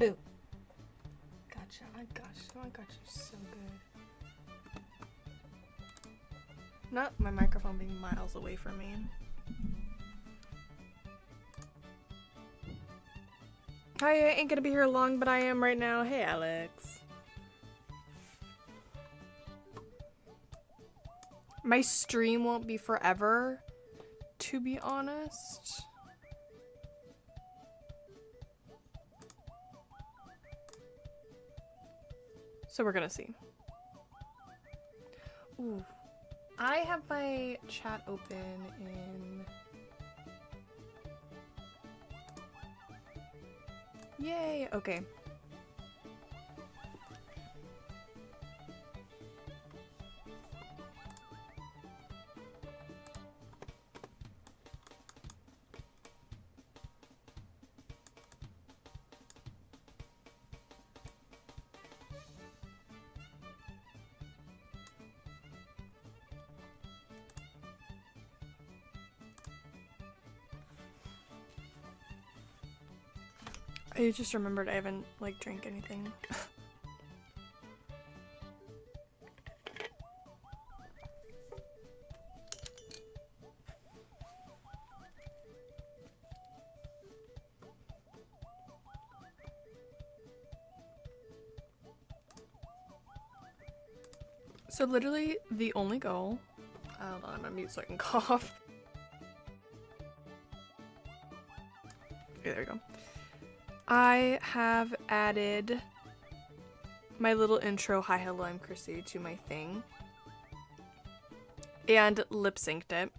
Boo. Gotcha. I got you so good. Not my microphone being miles away from me. I ain't gonna be here long, but I am right now. Hey, Alex. My stream won't be forever, to be honest. So we're gonna see. Ooh. I have my chat open in... Yay! Okay. I just remembered I haven't, like, drank anything. So literally the only goal... Hold on, I'm gonna mute so I can cough. Okay, there we go. I have added my little intro, hi, hello, I'm Chrissy, to my thing. And lip synced it.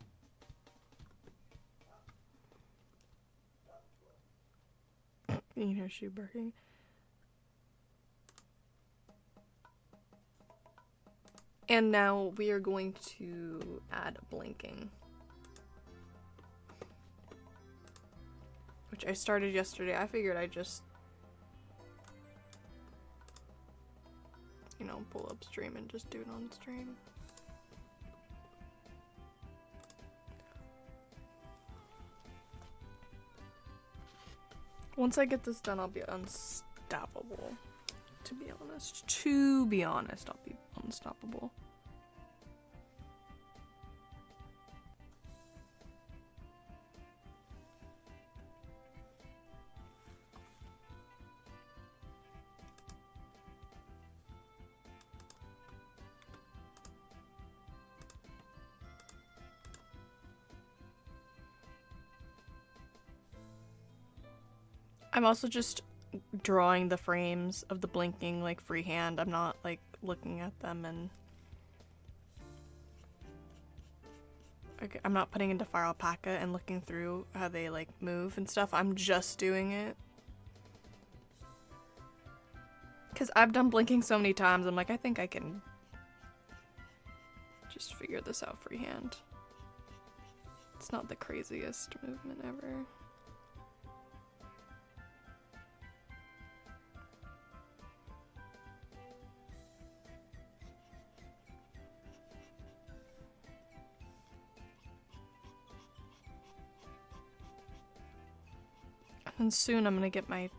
You can hear she barking. And now we are going to add blinking. Which I started yesterday. I figured I'd just, you know, pull up stream and just do it on stream. Once I get this done, I'll be unstoppable. To be honest, I'll be unstoppable. I'm also just drawing the frames of the blinking like freehand. I'm not like looking at them and okay, I'm not putting into File Alpaca and looking through how they like move and stuff. I'm just doing it. Cause I've done blinking so many times, I'm like, I think I can just figure this out freehand. It's not the craziest movement ever. And soon I'm gonna get my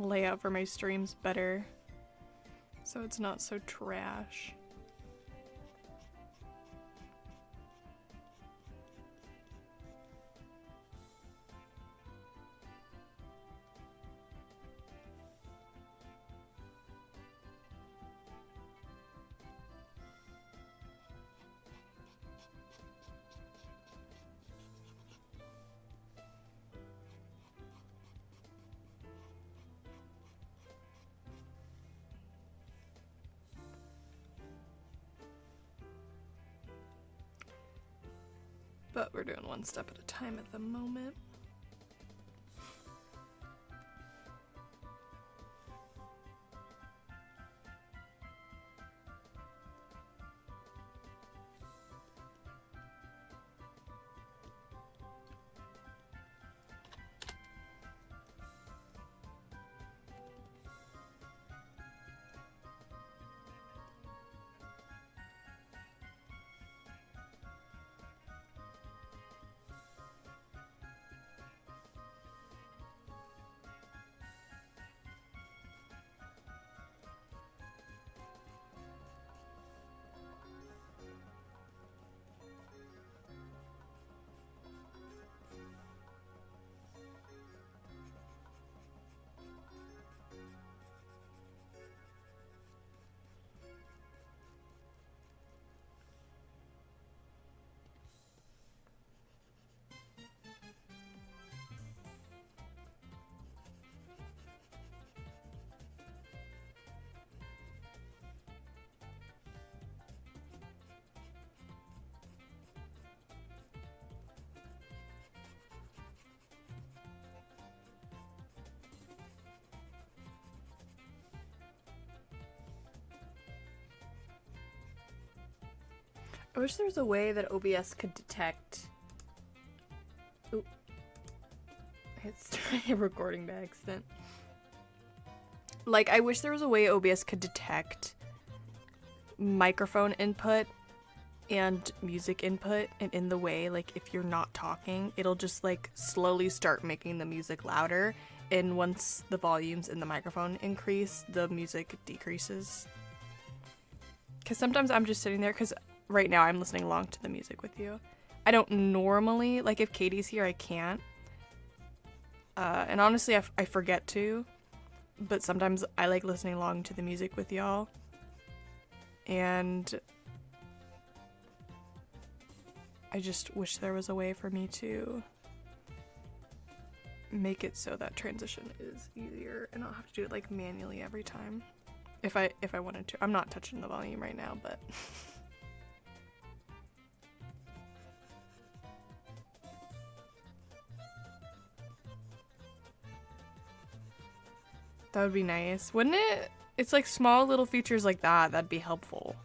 layout for my streams better, so it's not so trash. But we're doing one step at a time at the moment. I wish there was a way that OBS could detect. Oop. I hit start a recording by accident. Like, I wish there was a way OBS could detect microphone input and music input, and in the way, like, if you're not talking, it'll just, like, slowly start making the music louder, and once the volumes in the microphone increase, the music decreases. Because sometimes I'm just sitting there, because right now I'm listening along to the music with you. I don't normally, like, if Katie's here, I can't. And honestly, I forget to, but sometimes I like listening along to the music with y'all. And I just wish there was a way for me to make it so that transition is easier and not have to do it like manually every time. If I wanted to. I'm not touching the volume right now, but that would be nice, wouldn't it? It's like small little features like that that'd be helpful.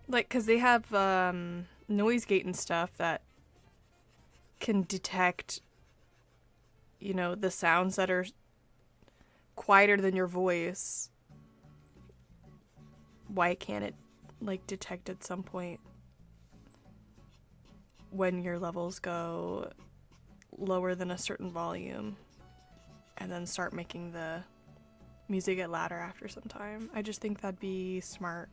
Like, cause they have noise gate and stuff that can detect, you know, the sounds that are quieter than your voice. Why can't it, like, detect at some point when your levels go lower than a certain volume and then start making the music get louder after some time? I just think that'd be smart.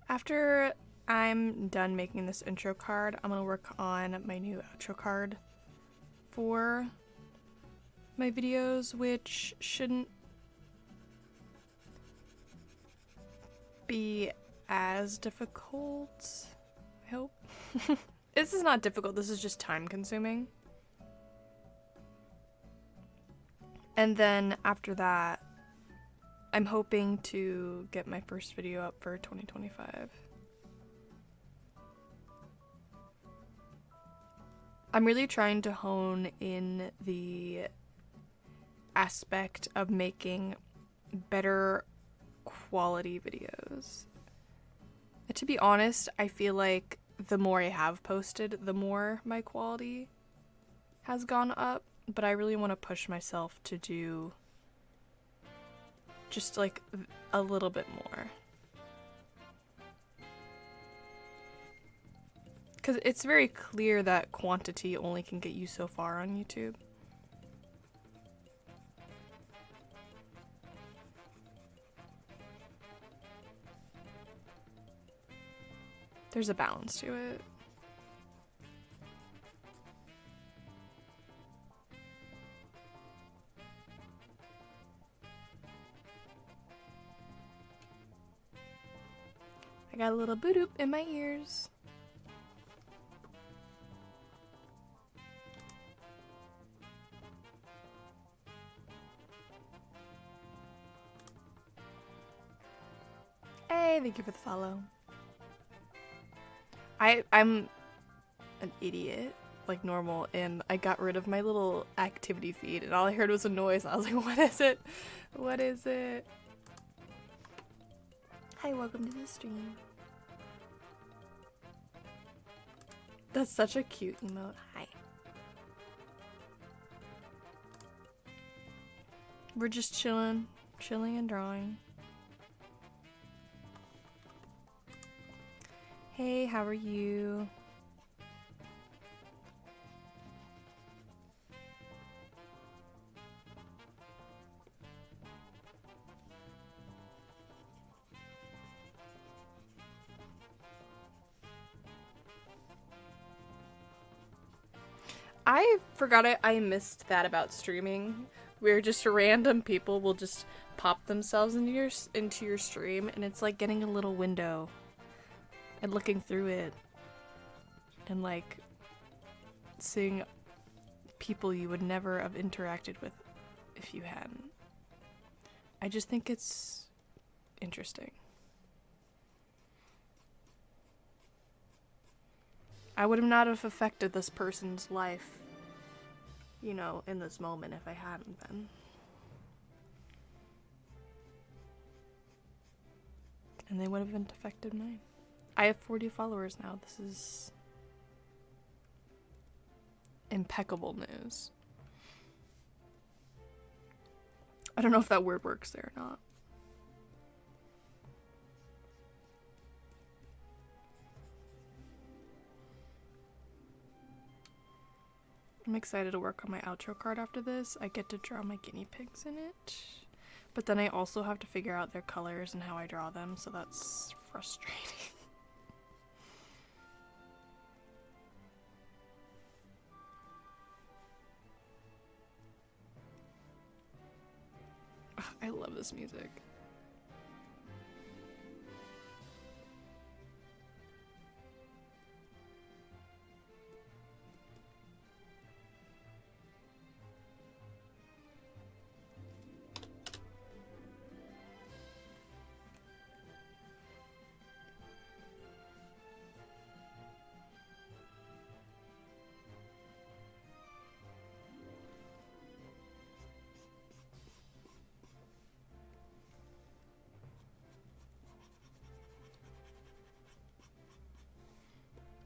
After I'm done making this intro card, I'm gonna work on my new outro card for my videos, which shouldn't be as difficult, I hope. This is not difficult, this is just time consuming. And then after that, I'm hoping to get my first video up for 2025. I'm really trying to hone in the aspect of making better quality videos. And to be honest, I feel like the more I have posted, the more my quality has gone up, but I really want to push myself to do just like a little bit more. Because it's very clear that quantity only can get you so far on YouTube. There's a balance to it. I got a little boot-oop in my ears. Hey, thank you for the follow. I'm an idiot, like normal, and I got rid of my little activity feed, and all I heard was a noise, and I was like, what is it? What is it? Hi, welcome to the stream. That's such a cute emote. Hi. We're just chilling and drawing. Hey, how are you? I forgot it. I missed that about streaming. Where just random people will just pop themselves into your stream, and it's like getting a little window and looking through it and like seeing people you would never have interacted with if you hadn't. I just think it's interesting. I would have not have affected this person's life, you know, in this moment if I hadn't been. And they would have affected mine. I have 40 followers now. This is impeccable news. I don't know if that word works there or not. I'm excited to work on my outro card after this. I get to draw my guinea pigs in it. But then I also have to figure out their colors and how I draw them, so that's frustrating. I love this music.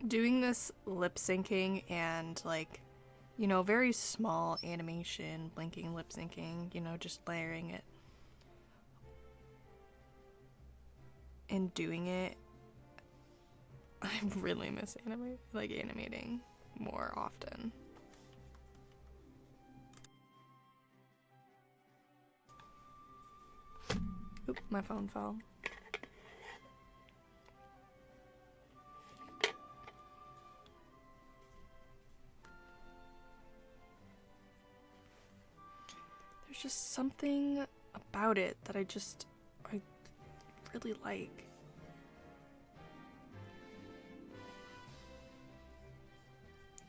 Doing this lip syncing and like, you know, very small animation, blinking, lip syncing, you know, just layering it and doing it, I really miss animating more often. Oop, my phone fell. There's just something about it that I really like.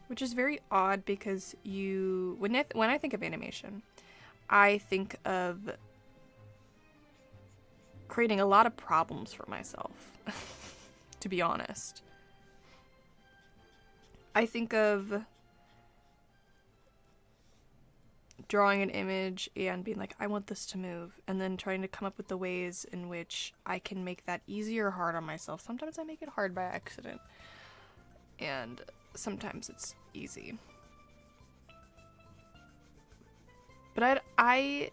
Which is very odd because when I think of animation, I think of creating a lot of problems for myself, to be honest. I think of drawing an image and being like, I want this to move, and then trying to come up with the ways in which I can make that easy or hard on myself. Sometimes I make it hard by accident, and sometimes it's easy. But I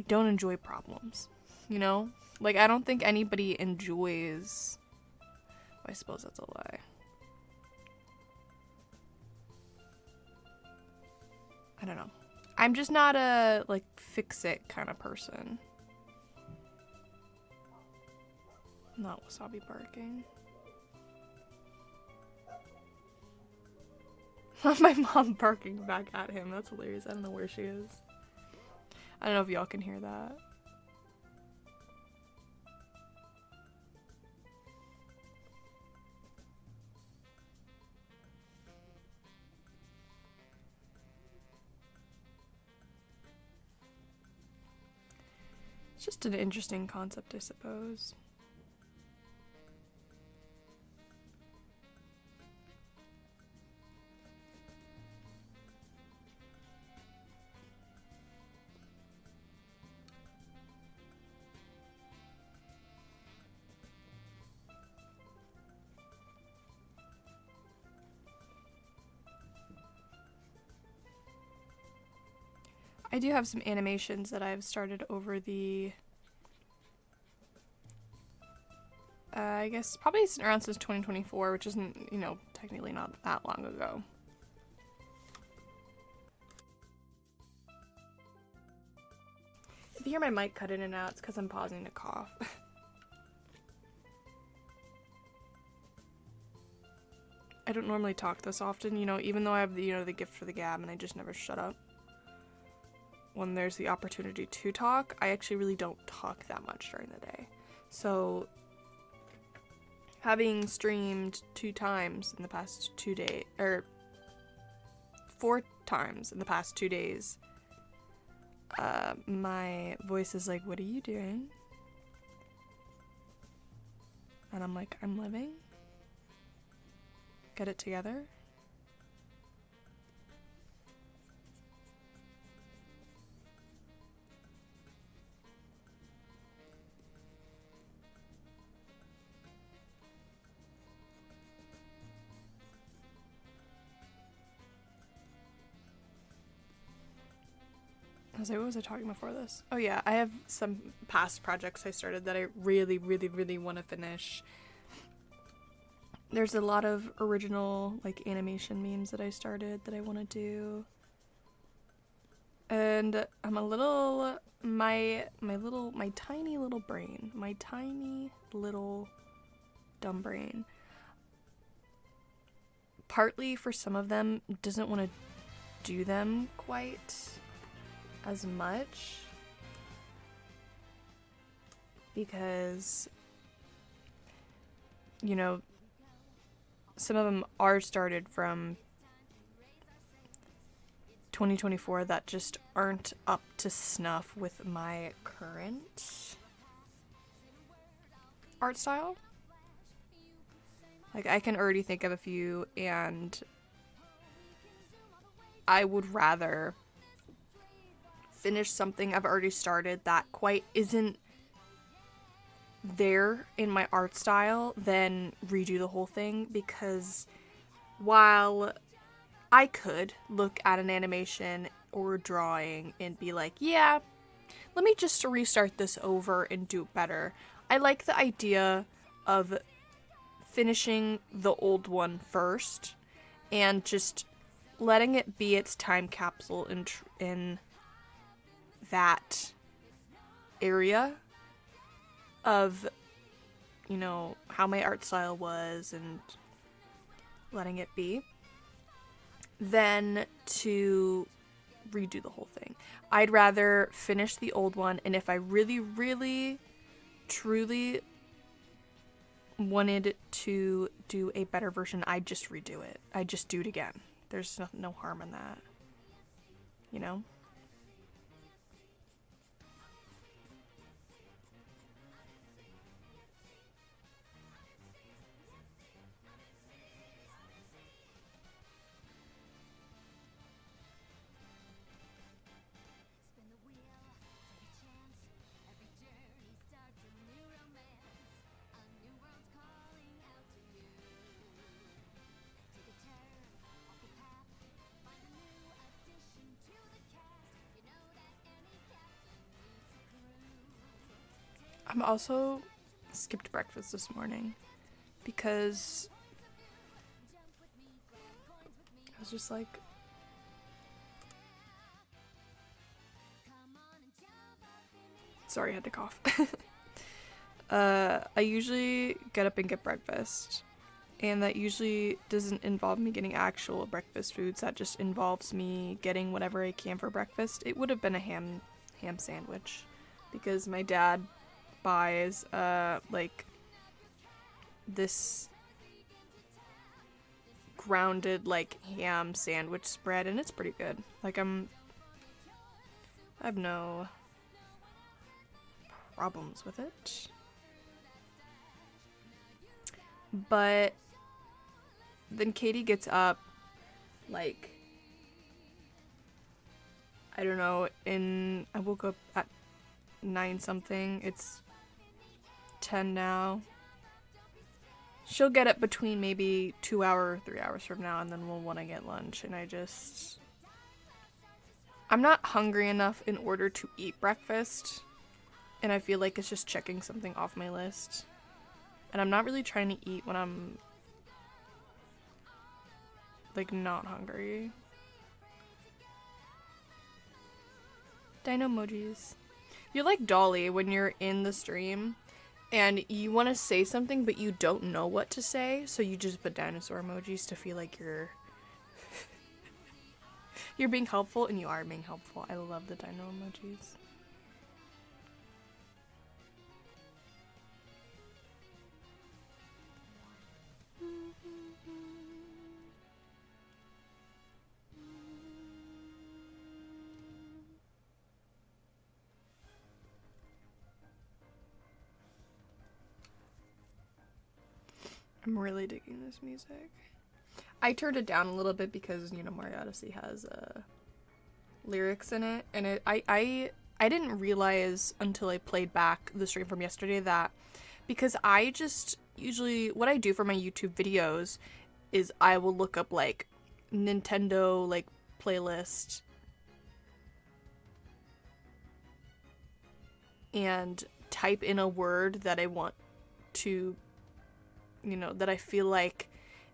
don't enjoy problems, you know? Like, I don't think anybody enjoys... Well, I suppose that's a lie. I don't know. I'm just not a, like, fix-it kind of person. Not Wasabi barking. My mom barking back at him. That's hilarious. I don't know where she is. I don't know if y'all can hear that. It's just an interesting concept, I suppose. I do have some animations that I've started over the, I guess probably around since 2024, which isn't, you know, technically not that long ago. If you hear my mic cut in and out, it's because I'm pausing to cough. I don't normally talk this often, you know, even though I have the, you know, the gift for the gab and I just never shut up. When there's the opportunity to talk, I actually really don't talk that much during the day. So having streamed 2 times in the past 2 days, or 4 times in the past 2 days, my voice is like, what are you doing? And I'm like, I'm living. Get it together. I was like, what was I talking before this? Oh yeah, I have some past projects I started that I really, really, really want to finish. There's a lot of original, like, animation memes that I started that I want to do. And I'm a little, my tiny little brain, my tiny little dumb brain, partly for some of them doesn't want to do them quite as much, because, you know, some of them are started from 2024 that just aren't up to snuff with my current art style. Like, I can already think of a few, and I would rather finish something I've already started that quite isn't there in my art style than redo the whole thing, because while I could look at an animation or a drawing and be like, yeah, let me just restart this over and do it better, I like the idea of finishing the old one first and just letting it be its time capsule in that area of, you know, how my art style was, and letting it be, than to redo the whole thing. I'd rather finish the old one, and if I really, really, truly wanted to do a better version, I'd just redo it. I'd just do it again. There's no harm in that, you know? I'm also skipped breakfast this morning because I was just like, sorry, I had to cough. I usually get up and get breakfast, and that usually doesn't involve me getting actual breakfast foods. That just involves me getting whatever I can for breakfast. It would have been a ham sandwich, because my dad buys like this grounded like ham sandwich spread, and it's pretty good. Like, I have no problems with it. But then Katie gets up, like, I don't know, I woke up at 9 something. It's 10 now. She'll get up between maybe 2 hours or 3 hours from now, and then we'll want to get lunch, and I just I'm not hungry enough in order to eat breakfast, and I feel like it's just checking something off my list. And I'm not really trying to eat when I'm like not hungry. Dino emojis. You're like Dolly when you're in the stream and you want to say something but you don't know what to say, so you just put dinosaur emojis to feel like you're being helpful, and you are being helpful. I love the dino emojis. I'm really digging this music. I turned it down a little bit because, you know, Mario Odyssey has lyrics in it, and I didn't realize until I played back the stream from yesterday that, because I just usually, what I do for my YouTube videos is I will look up like Nintendo like playlist and type in a word that I want to, you know, that I feel like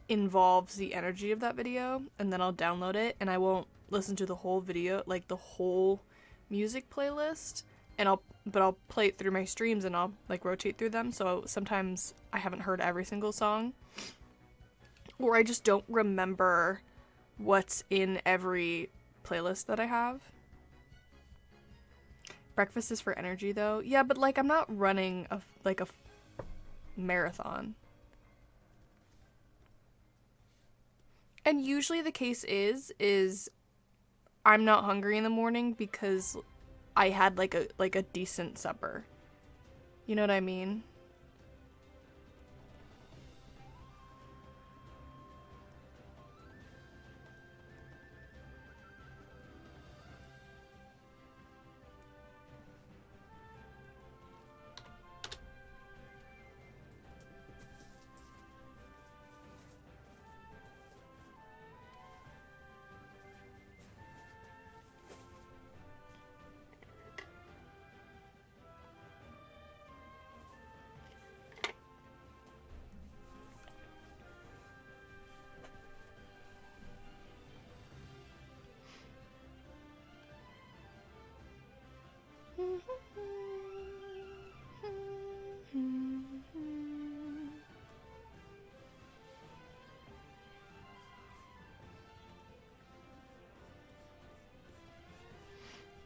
involves the energy of that video, and then I'll download it, and I won't listen to the whole video, like the whole music playlist, and I'll play it through my streams, and I'll like rotate through them, so sometimes I haven't heard every single song, or I just don't remember what's in every playlist that I have. Breakfast is for energy though. Yeah, but like I'm not running a marathon. And usually the case is I'm not hungry in the morning because I had like a decent supper. You know what I mean?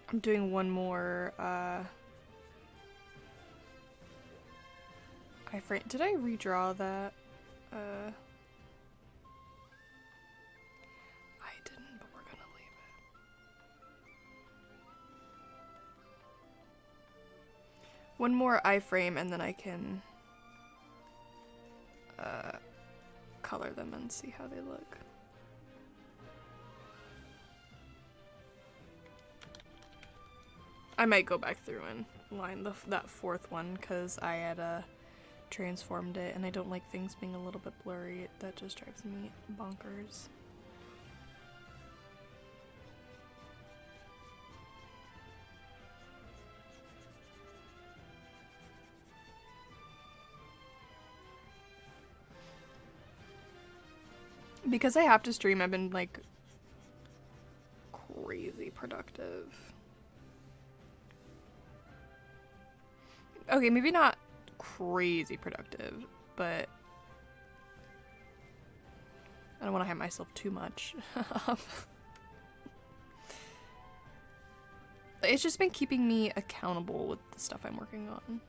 I'm doing one more iframe. Did I redraw that? I didn't, but we're gonna leave it. One more iframe and then I can color them and see how they look. I might go back through and line that fourth one because I had transformed it, and I don't like things being a little bit blurry. That just drives me bonkers. Because I have to stream, I've been like crazy productive. Okay, maybe not crazy productive, but I don't want to hype myself too much. It's just been keeping me accountable with the stuff I'm working on.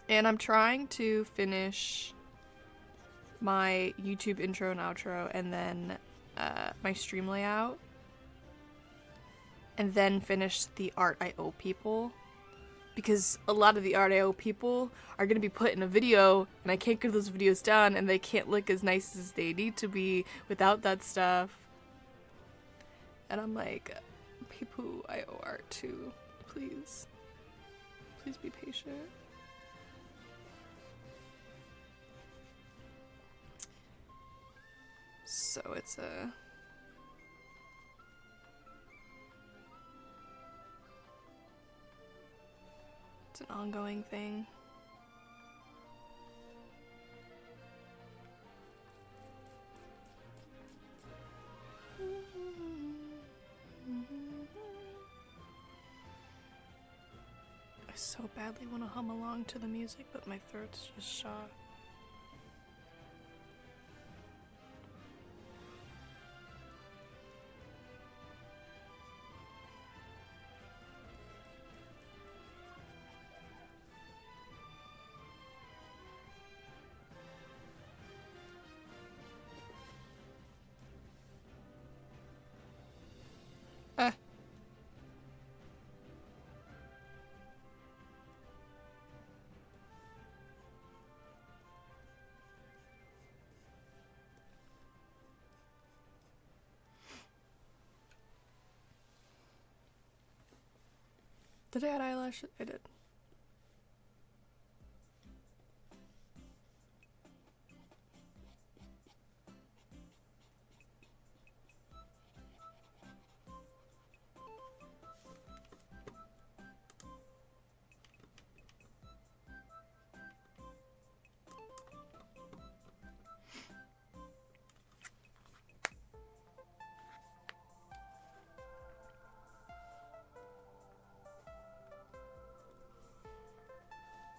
And I'm trying to finish my YouTube intro and outro, and then my stream layout, and then finish the art I owe people, because a lot of the art I owe people are going to be put in a video, and I can't get those videos done, and they can't look as nice as they need to be without that stuff. And I'm like, people I owe art to, please be patient. So it's an ongoing thing. I so badly want to hum along to the music, but my throat's just shot. Did I add eyelashes? I did.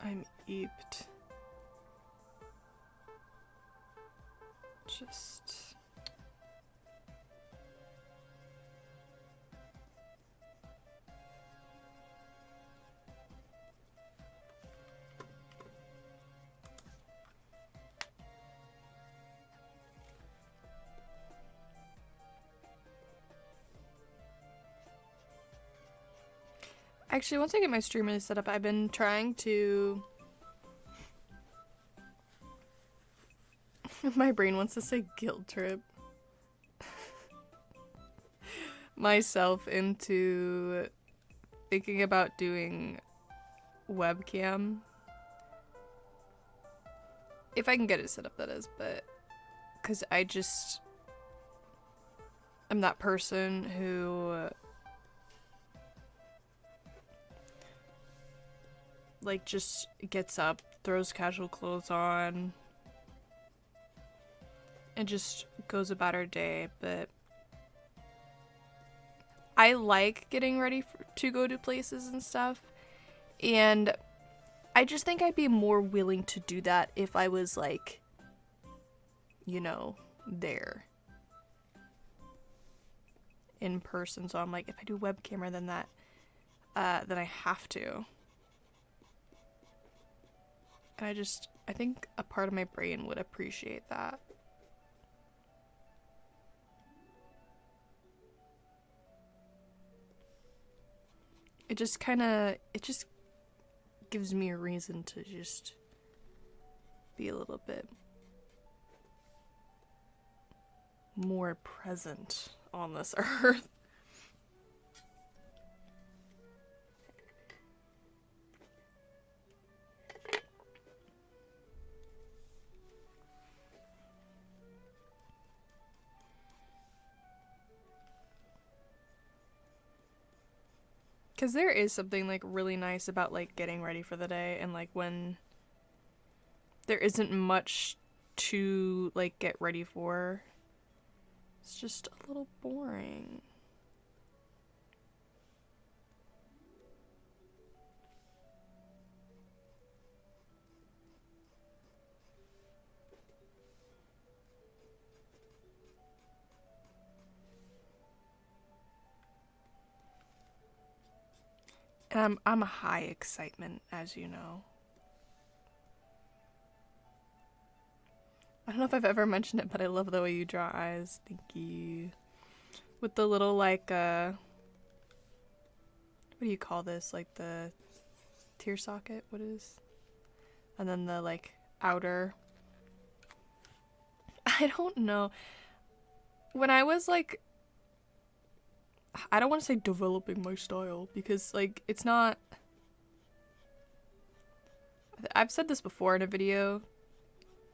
I'm eeped. Just... Actually, once I get my stream really set up, I've been trying to... My brain wants to say guilt trip. Myself into thinking about doing webcam. If I can get it set up, that is, but... Because I just... I'm that person who... like, just gets up, throws casual clothes on, and just goes about her day, but I like getting ready to go to places and stuff, and I just think I'd be more willing to do that if I was, like, you know, there in person. So I'm like, if I do web camera, then that, then I have to. And I think a part of my brain would appreciate that. It just gives me a reason to just be a little bit more present on this earth. Because there is something, like, really nice about, like, getting ready for the day, and, like, when there isn't much to, like, get ready for, it's just a little boring. And I'm a high excitement, as you know. I don't know if I've ever mentioned it, but I love the way you draw eyes. Thank you. With the little, like, what do you call this? Like, the tear socket? What is? And then the, like, outer. I don't know. When I was, like, I don't want to say developing my style, because, like, it's not... I've said this before in a video,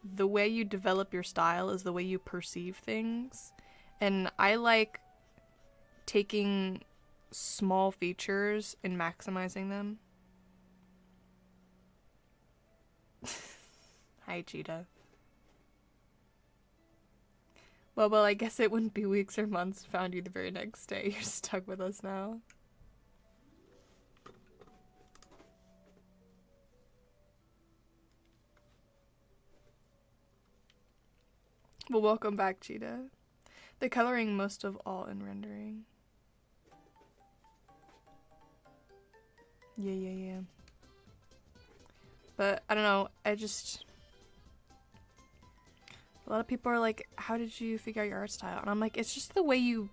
the way you develop your style is the way you perceive things. And I like taking small features and maximizing them. Hi, Cheetah. Well, I guess it wouldn't be weeks or months. Found you the very next day. You're stuck with us now. Well, welcome back, Cheetah. The coloring most of all in rendering. Yeah. But, I don't know, a lot of people are like, how did you figure out your art style? And I'm like, it's just the way you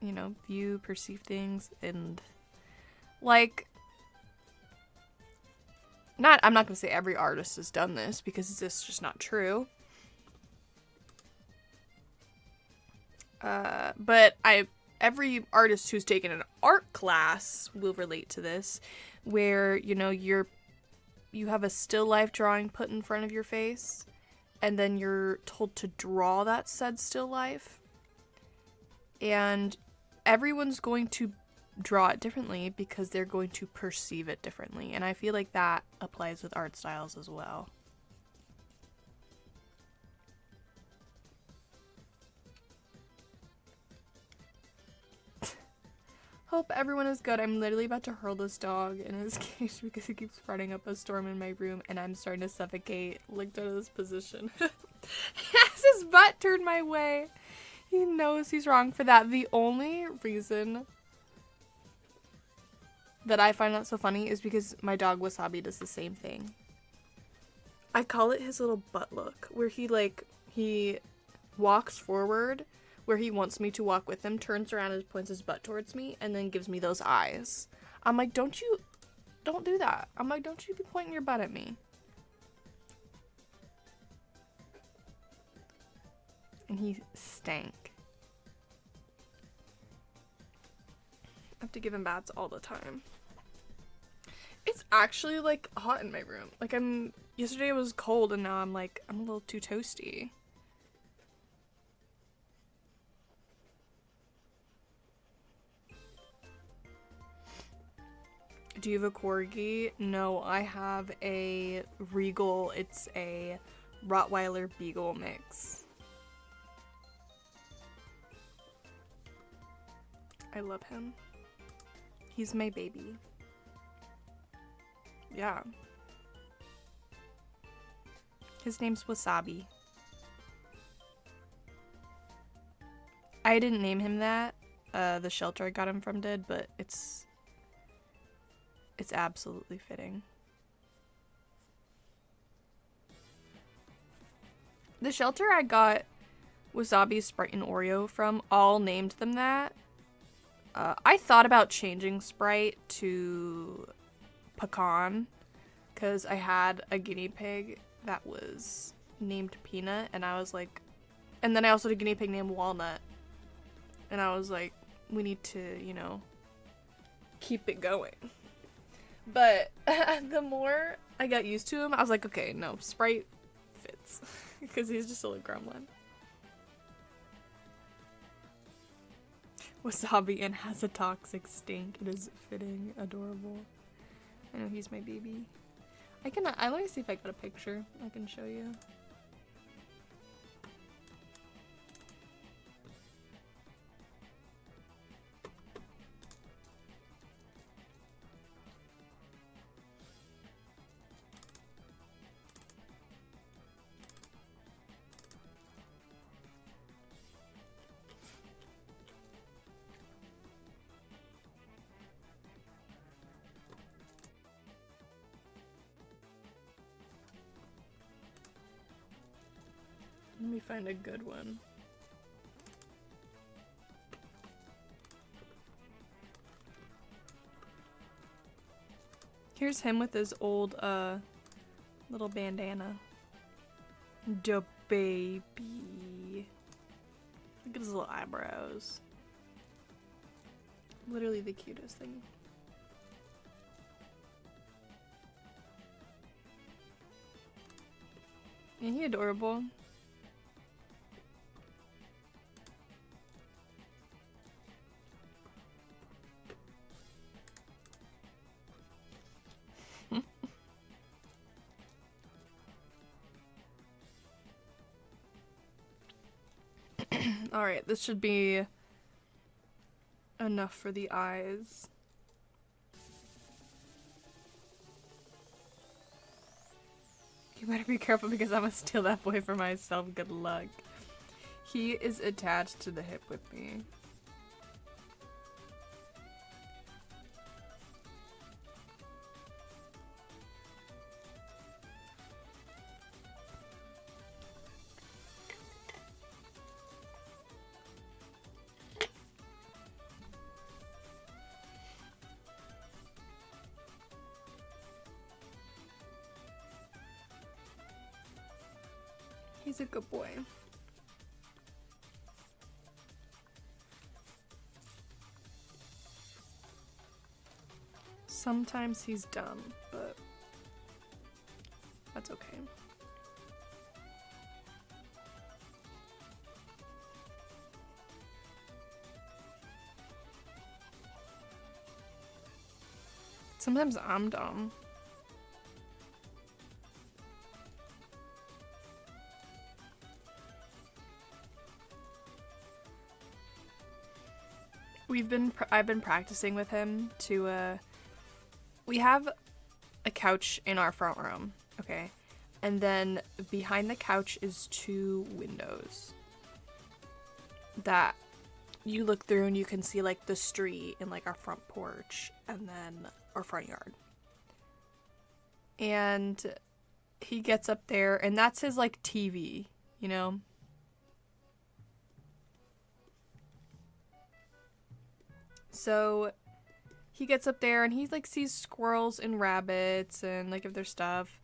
know, view, perceive things, and, like, I'm not gonna say every artist has done this, because it's just not true. But every artist who's taken an art class will relate to this, where, you know, you have a still life drawing put in front of your face, and then you're told to draw that said still life. And everyone's going to draw it differently because they're going to perceive it differently. And I feel like that applies with art styles as well. Hope everyone is good. I'm literally about to hurl this dog in his cage because he keeps running up a storm in my room and I'm starting to suffocate, linked out of this position. He has his butt turned my way. He knows he's wrong for that. The only reason that I find that so funny is because my dog Wasabi does the same thing. I call it his little butt look, where he walks forward where he wants me to walk with him, turns around and points his butt towards me, and then gives me those eyes. I'm like, don't do that. I'm like, don't you be pointing your butt at me. And he stank. I have to give him baths all the time. It's actually, like, hot in my room. Like, yesterday it was cold, and now I'm a little too toasty. Do you have a corgi? No, I have a Regal. It's a Rottweiler Beagle mix. I love him. He's my baby. Yeah. His name's Wasabi. I didn't name him that. The shelter I got him from did, but it's absolutely fitting. The shelter I got Wasabi, Sprite, and Oreo from all named them that. I thought about changing Sprite to Pecan because I had a guinea pig that was named Peanut, and I was like, and then I also had a guinea pig named Walnut, and I was like, we need to, you know, keep it going. But the more I got used to him, I was like, okay, no, Sprite fits because he's just a little gremlin. Wasabi and has a toxic stink. It is fitting, adorable. I know he's my baby. Let me see if I got a picture I can show you. Let me find a good one. Here's him with his old, little bandana. Da baby. Look at his little eyebrows. Literally the cutest thing. Ain't he adorable? Alright, this should be enough for the eyes. You better be careful because I'm gonna steal that boy for myself. Good luck. He is attached to the hip with me. He's a good boy. Sometimes he's dumb, but that's okay. Sometimes I'm dumb. I've been practicing with him to, we have a couch in our front room, okay? And then behind the couch is 2 windows that you look through and you can see like the street and like our front porch and then our front yard. And he gets up there and that's his like TV, you know? So he gets up there and he like sees squirrels and rabbits and like if there's stuff.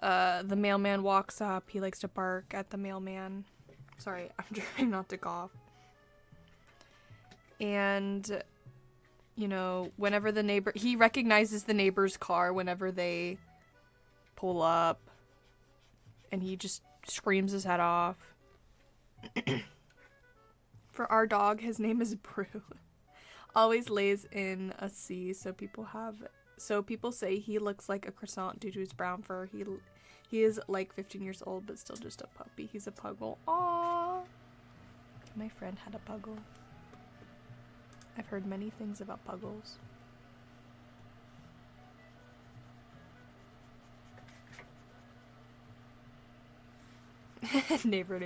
The mailman walks up. He likes to bark at the mailman. Sorry, I'm trying not to cough. And, you know, whenever he recognizes the neighbor's car whenever they pull up. And he just screams his head off. For our dog, his name is Brew. Always lays in a C, so people say he looks like a croissant due to his brown fur. He is like 15 years old, but still just a puppy. He's a puggle. Aww. My friend had a puggle. I've heard many things about puggles. Neighbor.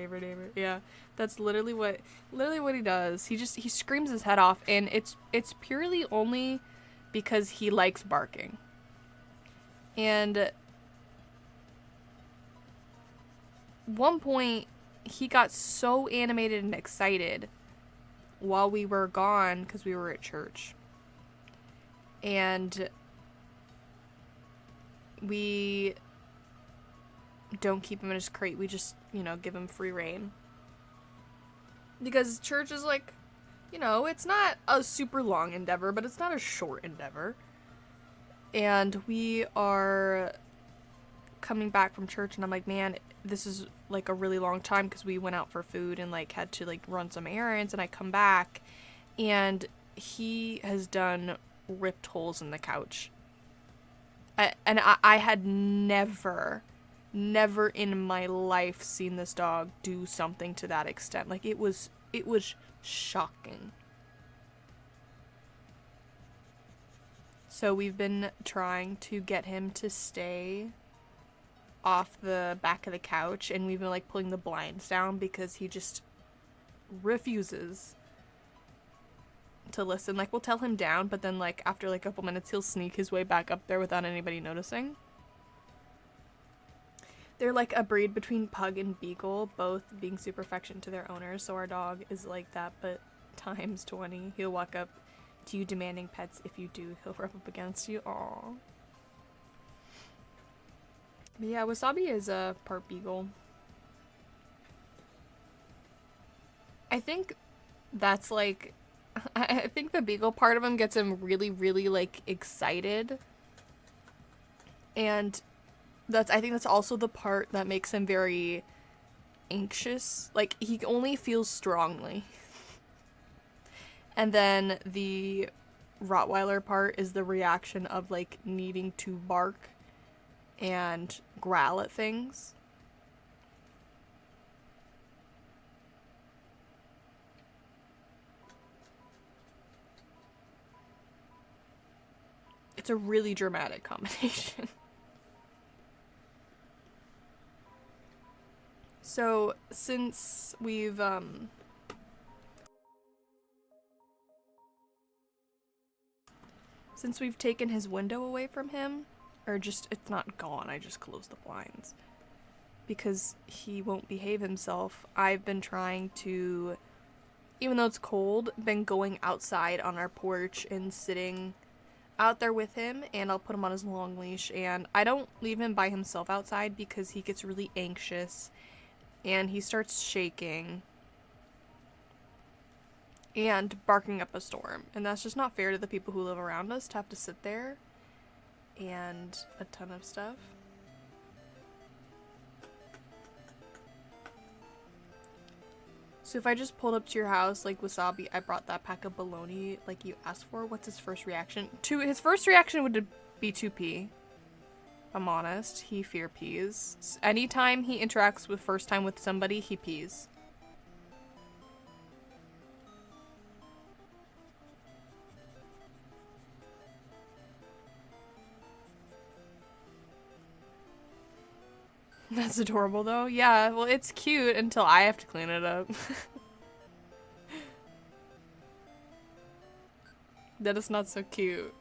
Yeah, that's literally what he does. He screams his head off, and it's purely only because he likes barking. And one point, he got so animated and excited while we were gone because we were at church, and we don't keep him in his crate. We just, you know, give him free rein. Because church is like, you know, it's not a super long endeavor, but it's not a short endeavor. And we are coming back from church and I'm like, man, this is like a really long time because we went out for food and like had to like run some errands, and I come back and he has done ripped holes in the couch. I had never in my life seen this dog do something to that extent. Like it was shocking. So we've been trying to get him to stay off the back of the couch, and we've been like pulling the blinds down because he just refuses to listen. Like we'll tell him down, but then like after like a couple minutes he'll sneak his way back up there without anybody noticing. They're like a breed between pug and beagle, both being super affectionate to their owners. So our dog is like that, but times 20. He'll walk up to you demanding pets. If you do, he'll rub up against you. Aww. But yeah, Wasabi is a part beagle. I think that's like, I think the beagle part of him gets him really, really like excited. And I think that's also the part that makes him very anxious. Like, he only feels strongly. And then the Rottweiler part is the reaction of, like, needing to bark and growl at things. It's a really dramatic combination. So, since we've taken his window away from him, or just, it's not gone, I just closed the blinds, because he won't behave himself, I've been trying to, even though it's cold, been going outside on our porch and sitting out there with him, and I'll put him on his long leash, and I don't leave him by himself outside because he gets really anxious and he starts shaking and barking up a storm, and that's just not fair to the people who live around us to have to sit there and a ton of stuff. So if I just pulled up to your house like Wasabi, I brought that pack of bologna like you asked for, what's his first reaction? His first reaction would be to pee. I'm honest, he fear pees. Anytime he interacts with first time with somebody, he pees. That's adorable though. Yeah, well, it's cute until I have to clean it up. That is not so cute.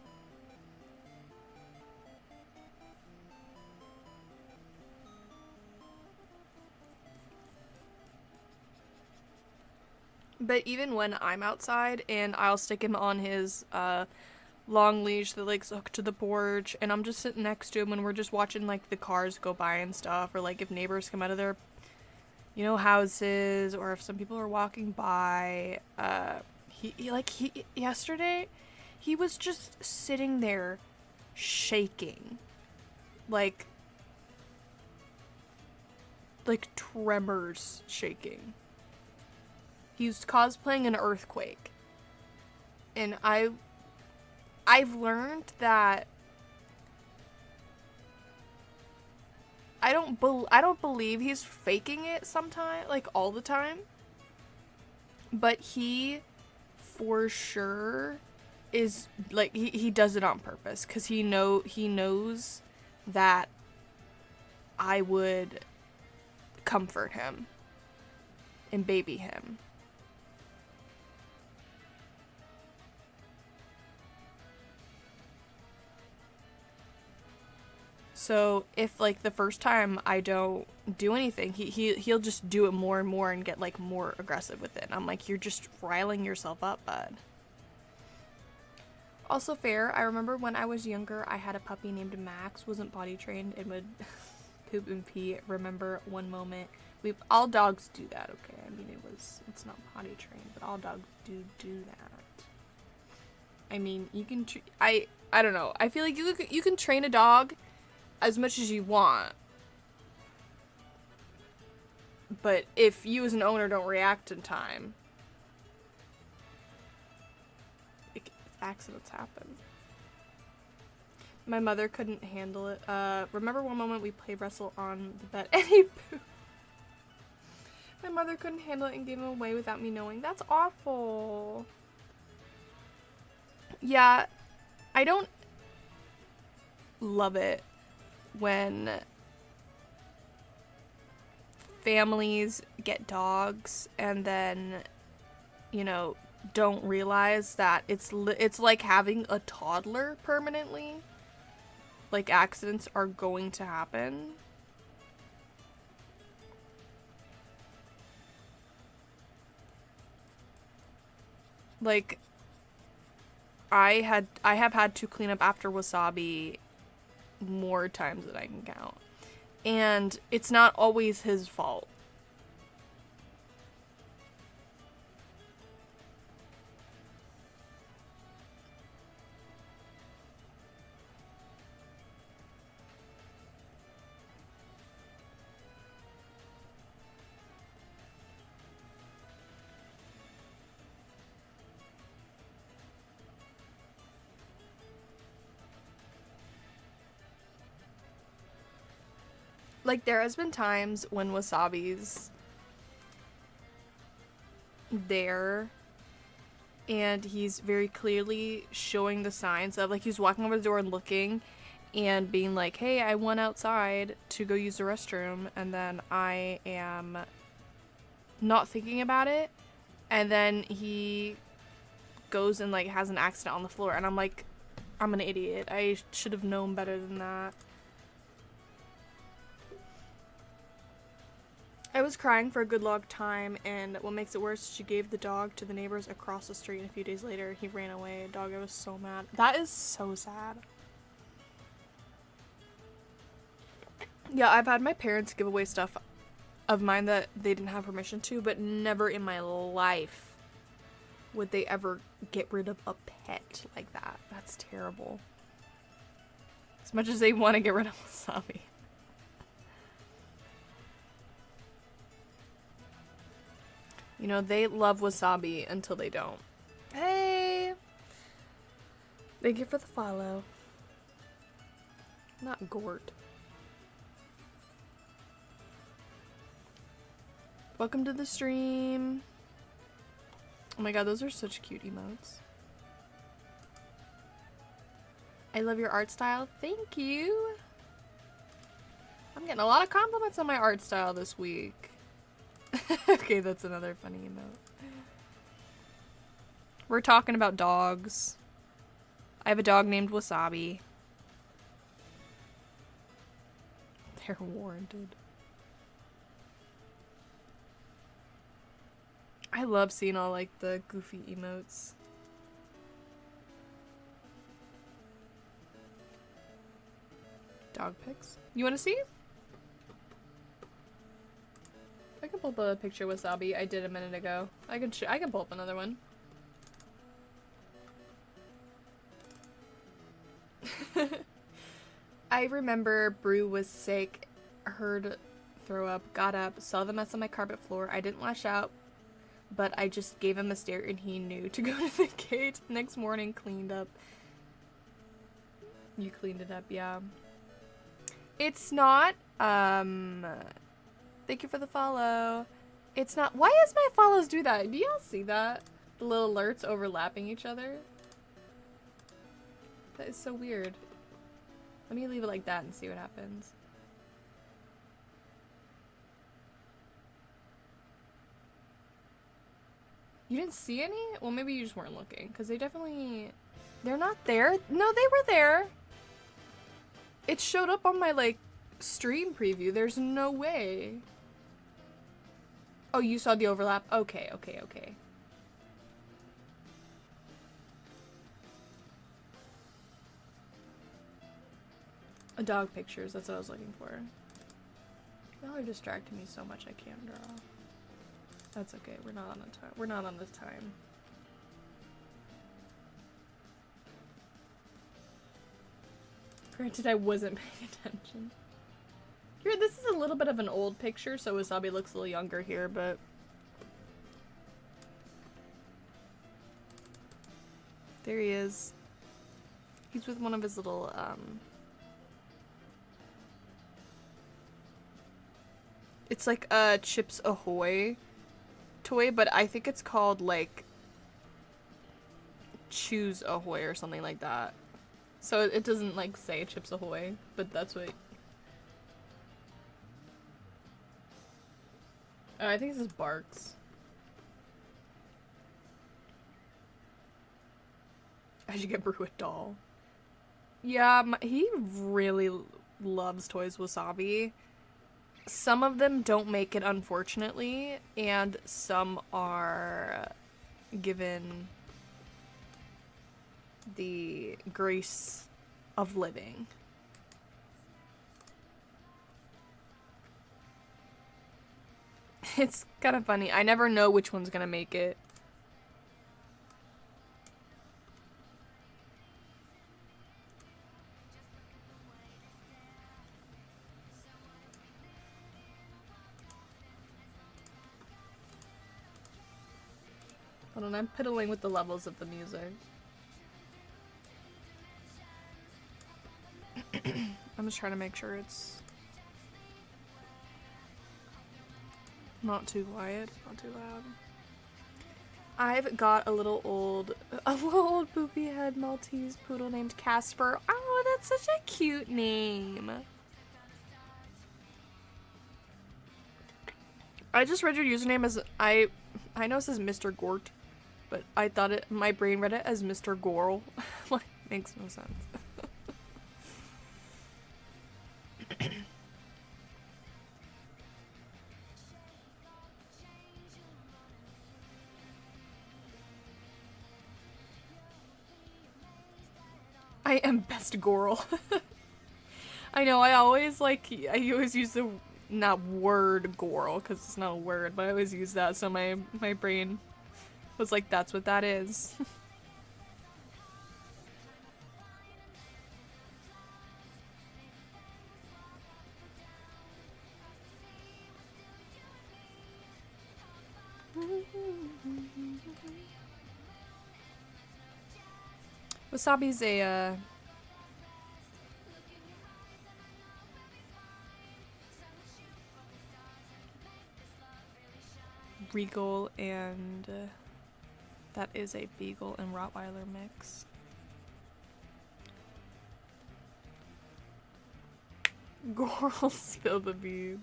But even when I'm outside and I'll stick him on his long leash that like hooked to the porch, and I'm just sitting next to him and we're just watching like the cars go by and stuff, or like if neighbors come out of their, you know, houses, or if some people are walking by, yesterday he was just sitting there shaking, like tremors shaking. He's cosplaying an earthquake. And I've learned that I don't believe he's faking it sometimes, like all the time. But he for sure is like he does it on purpose, cuz he knows that I would comfort him and baby him. So if like the first time I don't do anything, he'll just do it more and more and get like more aggressive with it. And I'm like, you're just riling yourself up, bud. Also fair, I remember when I was younger, I had a puppy named Max, wasn't potty trained, and would poop and pee. Remember one moment, all dogs do that, okay? I mean, it's not potty trained, but all dogs do that. I mean, you can, I don't know. I feel like you can train a dog as much as you want, but if you as an owner don't react in time, accidents happen. My mother couldn't handle it. Remember one moment we play wrestle on the bed and he pooped. My mother couldn't handle it and gave him away without me knowing. That's awful. Yeah, I don't love it when families get dogs and then, you know, don't realize that it's like having a toddler permanently. Like, accidents are going to happen. Like, I have had to clean up after Wasabi more times than I can count. And it's not always his fault. Like, there has been times when Wasabi's there and he's very clearly showing the signs of, like, he's walking over the door and looking and being like, hey, I went outside to go use the restroom, and then I am not thinking about it, and then he goes and, like, has an accident on the floor, and I'm like, I'm an idiot. I should have known better than that. I was crying for a good long time, and what makes it worse, she gave the dog to the neighbors across the street, and a few days later, he ran away. Dog, I was so mad. That is so sad. Yeah, I've had my parents give away stuff of mine that they didn't have permission to, but never in my life would they ever get rid of a pet like that. That's terrible. As much as they want to get rid of Wasabi. You know, they love Wasabi until they don't. Hey! Thank you for the follow. Not Gort. Welcome to the stream. Oh my god, those are such cute emotes. I love your art style. Thank you. I'm getting a lot of compliments on my art style this week. Okay, that's another funny emote. We're talking about dogs. I have a dog named Wasabi. They're warranted. I love seeing all, like, the goofy emotes. Dog pics. You want to see? I can pull up a picture of Wasabi I did a minute ago. I can pull up another one. I remember Brew was sick, heard throw up, got up, saw the mess on my carpet floor. I didn't lash out, but I just gave him a stare and he knew to go to the gate. Next morning, cleaned up. You cleaned it up, yeah. It's not, thank you for the follow. It's not, why does my follows do that? Do y'all see that? The little alerts overlapping each other? That is so weird. Let me leave it like that and see what happens. You didn't see any? Well, maybe you just weren't looking, because they definitely... They're not there. No, they were there. It showed up on my, like, stream preview. There's no way. Oh, you saw the overlap? Okay, okay, okay. Dog pictures, that's what I was looking for. Y'all are distracting me so much I can't draw. That's okay, we're not on the time. We're not on this time. Granted, I wasn't paying attention. Here, this is a little bit of an old picture, so Wasabi looks a little younger here, but... There he is. He's with one of his little, It's like a Chips Ahoy toy, but I think it's called, like, Choose Ahoy or something like that. So it doesn't, like, say Chips Ahoy, but that's what... Oh, I think this is Barks. I should get Brew a doll. Yeah, he really loves Toys Wasabi. Some of them don't make it, unfortunately, and some are given the grace of living. It's kind of funny. I never know which one's gonna make it. Hold on, I'm piddling with the levels of the music. I'm just trying to make sure it's Not too quiet, not too loud. I've got a little old poopy head Maltese poodle named Casper. Oh, that's such a cute name. I just read your username as I know it says Mr. Gort, but I thought my brain read it as Mr. Gorl. Like, makes no sense. I am best Gorl. I know, I always use the, not word Gorl, because it's not a word, but I always use that, so my brain was like, that's what that is. Wasabi's a, Regal, and that is a Beagle and Rottweiler mix. Gorl, spill the beans.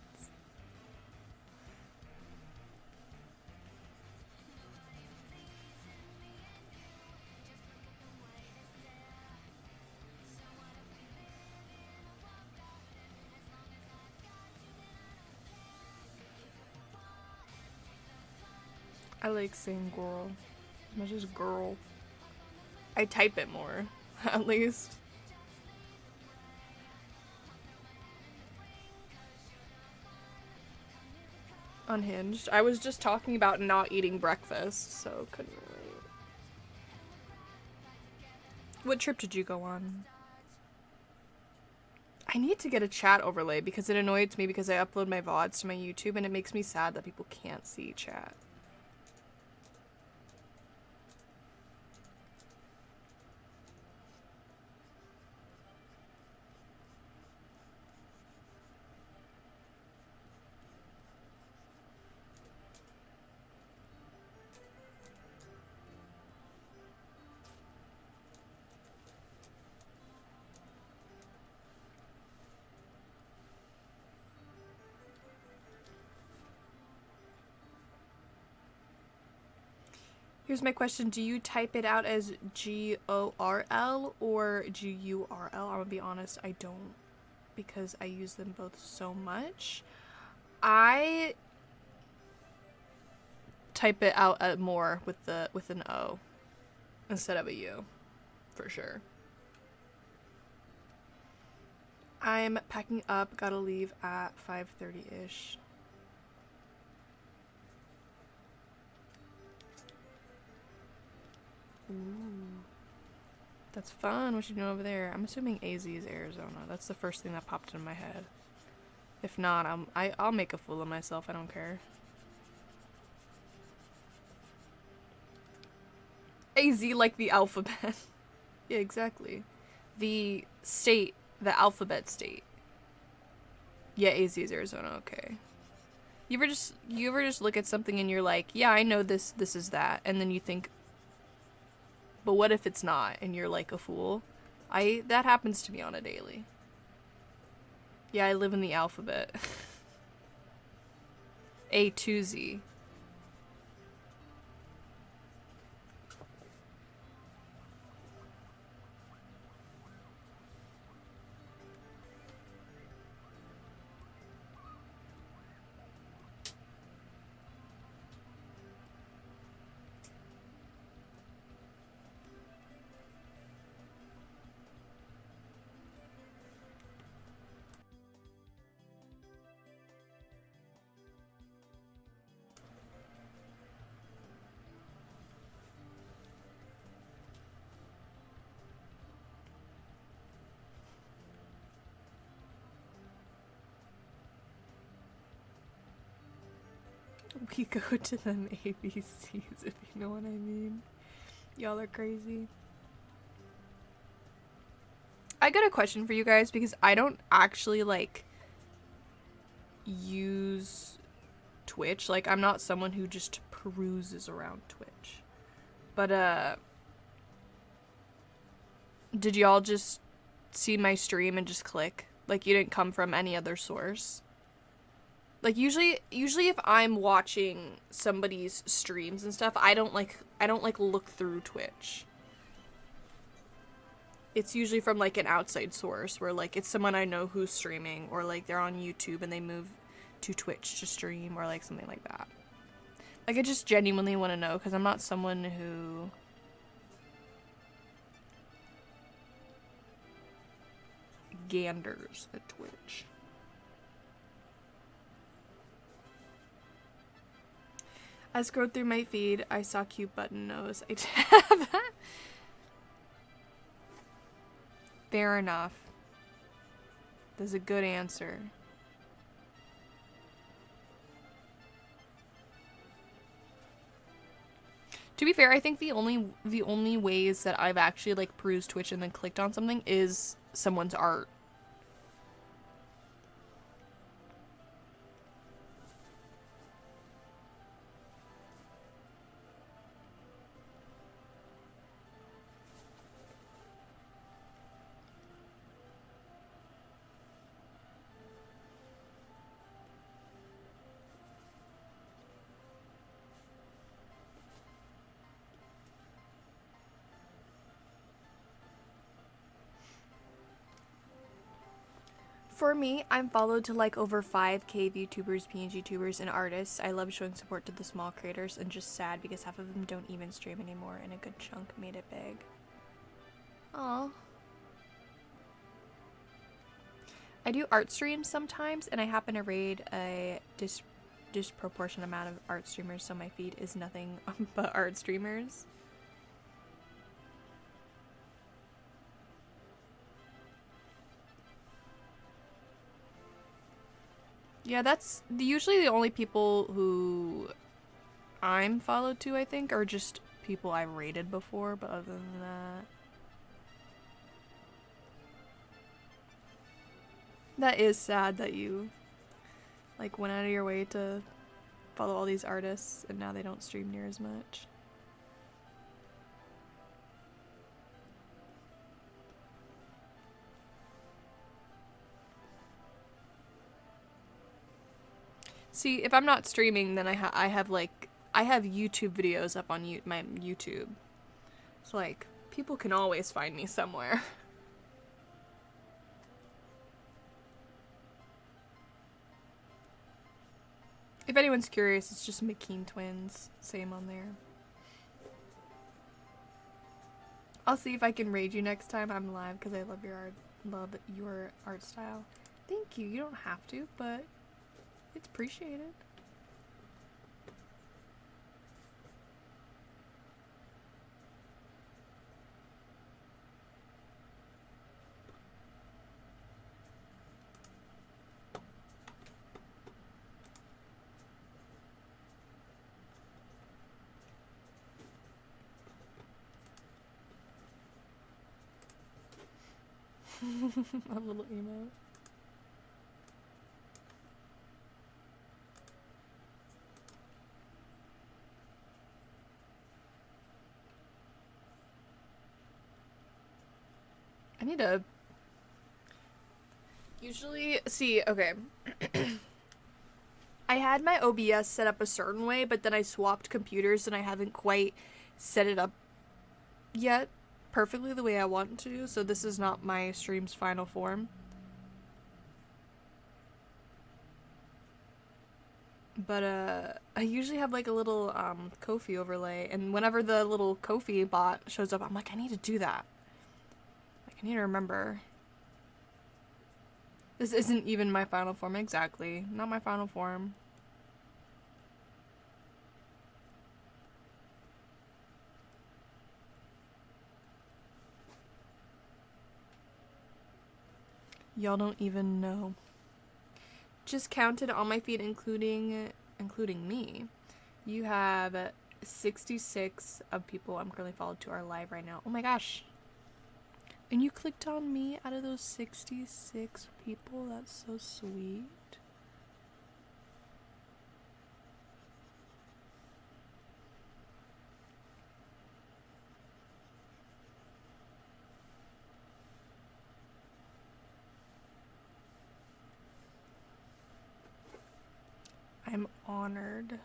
I like saying girl, much as girl. I type it more, at least. Unhinged. I was just talking about not eating breakfast, so couldn't relate. What trip did you go on? I need to get a chat overlay because it annoys me because I upload my VODs to my YouTube and it makes me sad that people can't see chat. Here's my question. Do you type it out as G-O-R-L or G-U-R-L? I'm gonna be honest, I don't, because I use them both so much. I type it out more with an O instead of a U, for sure. I'm packing up, gotta leave at 5:30-ish. Ooh. That's fun. What you doing over there? I'm assuming AZ is Arizona. That's the first thing that popped in my head. If not, I'll make a fool of myself. I don't care. AZ like the alphabet. Yeah, exactly. The state, the alphabet state. Yeah, AZ is Arizona. Okay. You ever just look at something and you're like, yeah, I know this is that, and then you think, but what if it's not? And you're like a fool. That happens to me on a daily. Yeah, I live in the alphabet. A to Z. We go to them ABCs, if you know what I mean. Y'all are crazy. I got a question for you guys because I don't actually use Twitch. Like, I'm not someone who just peruses around Twitch. But, did y'all just see my stream and just click? Like, you didn't come from any other source? Like, usually if I'm watching somebody's streams and stuff, I don't look through Twitch. It's usually from, like, an outside source where, like, it's someone I know who's streaming, or, like, they're on YouTube and they move to Twitch to stream, or, like, something like that. Like, I just genuinely want to know, because I'm not someone who... ganders at Twitch. I scrolled through my feed, I saw cute button nose. I have that. Fair enough. That's a good answer. To be fair, I think the only ways that I've actually like perused Twitch and then clicked on something is someone's art. For me, I'm followed to like over 5K VTubers, PNG tubers, and artists. I love showing support to the small creators, and just sad because half of them don't even stream anymore, and a good chunk made it big. Aww. I do art streams sometimes, and I happen to raid a disproportionate amount of art streamers, so my feed is nothing but art streamers. Yeah, that's usually the only people who I'm followed to, I think, are just people I've rated before, but other than that... That is sad that you, like, went out of your way to follow all these artists, and now they don't stream near as much. See, if I'm not streaming, then I have YouTube videos up on my YouTube. So, like, people can always find me somewhere. If anyone's curious, it's just McKean Twins. Same on there. I'll see if I can raid you next time I'm live, because I love your art style. Thank you. You don't have to, but it's appreciated. A little emo. I need to usually see, okay. I had my OBS set up a certain way, but then I swapped computers and I haven't quite set it up yet perfectly the way I want to, so this is not my stream's final form. But I usually have like a little Ko-fi overlay, and whenever the little Ko-fi bot shows up, I'm like, I need to do that. Like, I need to remember. This isn't even my final form, exactly. Not my final form. Y'all don't even know. Just counted on my feed, including me. You have 66 of people I'm currently followed to are live right now. Oh my gosh. And you clicked on me out of those 66 people? That's so sweet. I'm honored.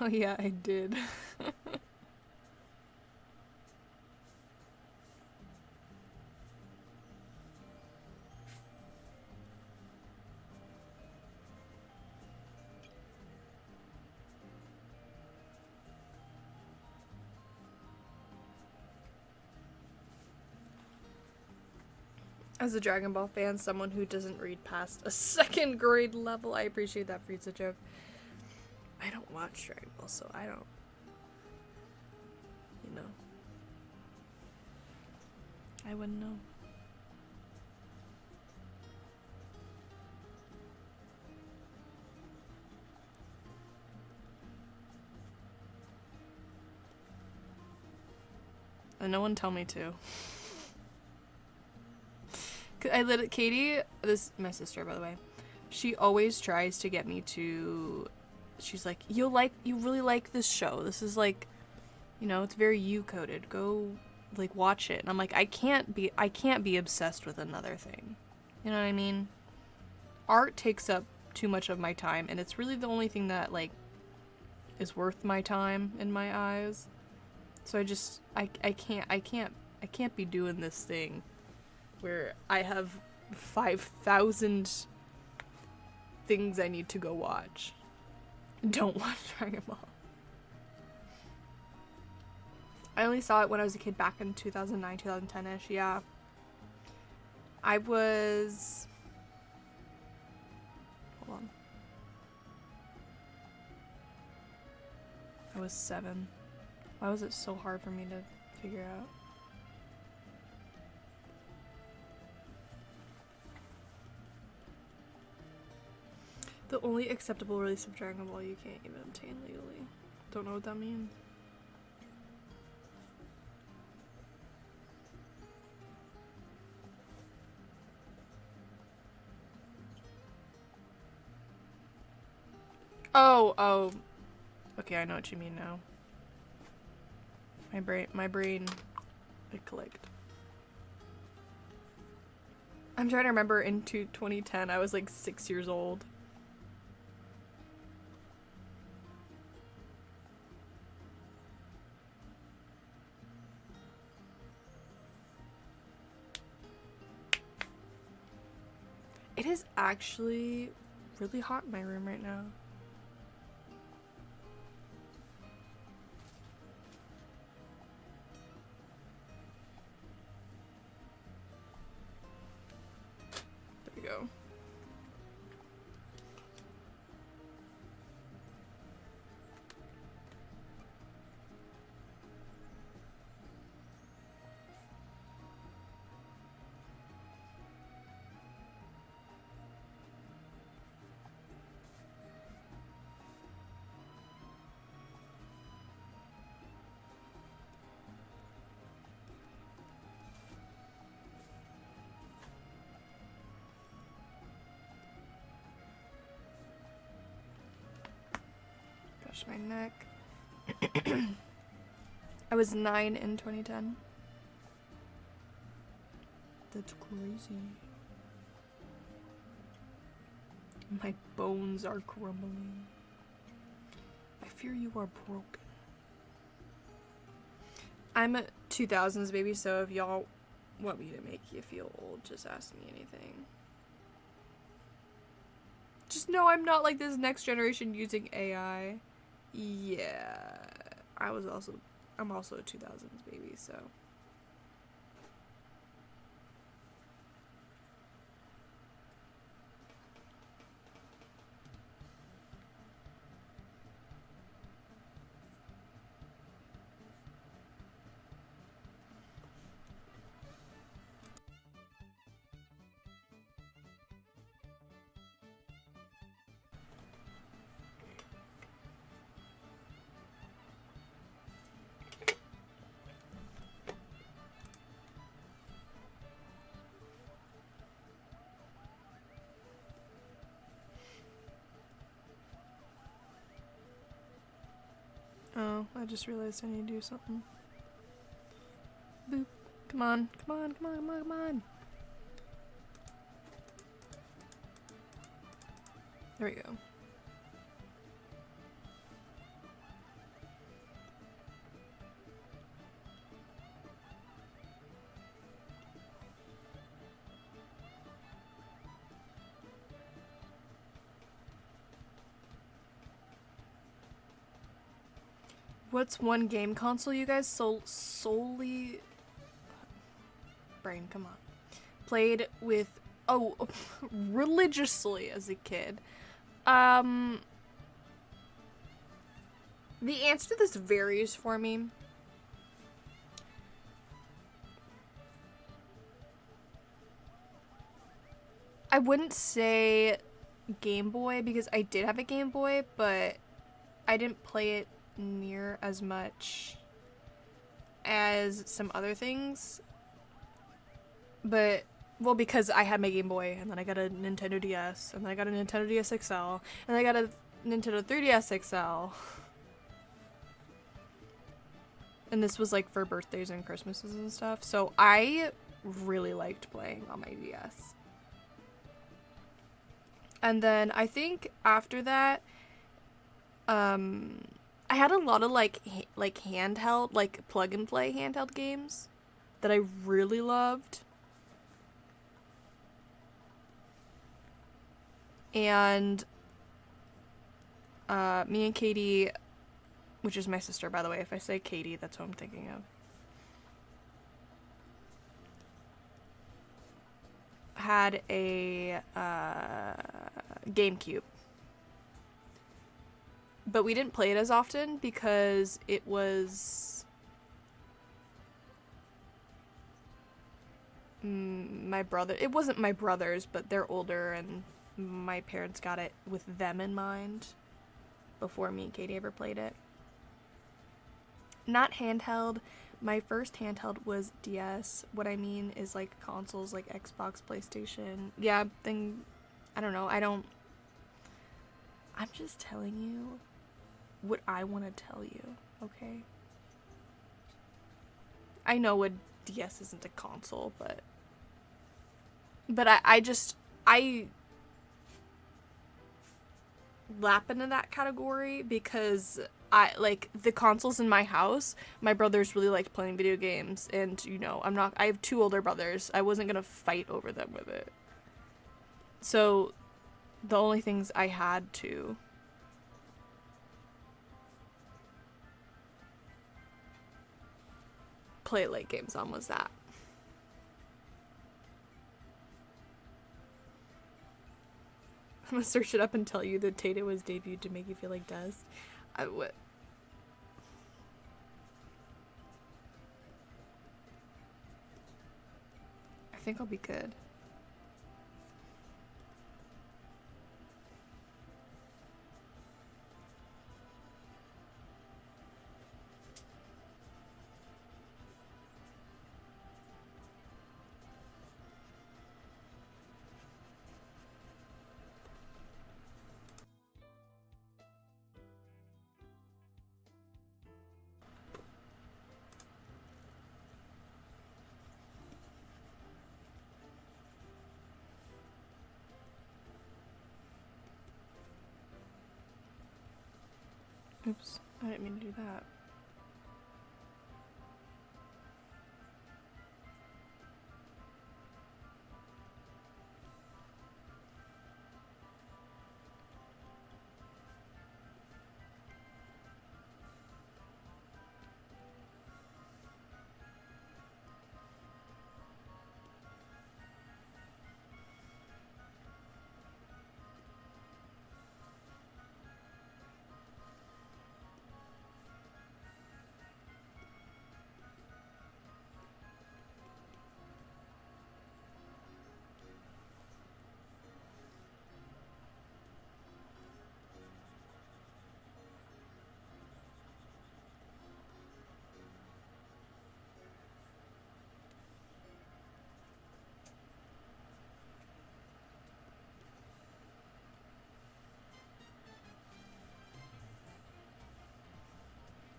Oh yeah, I did. As a Dragon Ball fan, someone who doesn't read past a second grade level, I appreciate that Frieza joke. I don't watch Dragon Ball, so I don't, you know. I wouldn't know. And no one tell me to. Katie, this my sister by the way, she always tries to get me to, she's like, you really like this show, this is like, you know, it's very you coded, go like watch it. And I'm like, I can't be obsessed with another thing, you know what I mean? Art takes up too much of my time, and it's really the only thing that like is worth my time in my eyes. So I can't be doing this thing where I have 5,000 things I need to go watch. Don't watch Dragon Ball. I only saw it when I was a kid back in 2009, 2010-ish, yeah. I was... Hold on. I was 7. Why was it so hard for me to figure out? The only acceptable release of Dragon Ball you can't even obtain legally. Don't know what that means. Oh. Okay, I know what you mean now. My brain, it clicked. I'm trying to remember in 2010, I was like 6 years old. It is actually really hot in my room right now. There we go. My neck. I was 9 in 2010. That's crazy. My bones are crumbling. I fear you are broken. I'm a 2000s baby, so if y'all want me to make you feel old, just ask me anything. Just know I'm not like this next generation using AI. Yeah, I'm also a 2000s baby, so. Oh, I just realized I need to do something. Boop. Come on. There we go. What's one game console you guys solely brain, come on. Played with religiously as a kid. The answer to this varies for me. I wouldn't say Game Boy because I did have a Game Boy, but I didn't play it near as much as some other things. But, well, because I had my Game Boy, and then I got a Nintendo DS, and then I got a Nintendo DS XL, and then I got a Nintendo 3DS XL. And this was like for birthdays and Christmases and stuff. So I really liked playing on my DS. And then I think after that, I had a lot of like handheld, like plug and play handheld games that I really loved. And me and Katie, which is my sister, by the way, if I say Katie, that's what I'm thinking of, had a GameCube. But we didn't play it as often because it was my brother. It wasn't my brother's, but they're older, and my parents got it with them in mind before me and Katie ever played it. Not handheld. My first handheld was DS. What I mean is like consoles like Xbox, PlayStation. Yeah, I don't know. I'm just telling you what I want to tell you, okay? I know a DS isn't a console, but I lap into that category because I like the consoles in my house. My brothers really liked playing video games, and I have 2 older brothers. I wasn't gonna fight over them with it. So the only things I had to play late games on was that. I'm gonna search it up and tell you that Tata was debuted to make you feel like dust. I think I'll be good. Oops, I didn't mean to do that.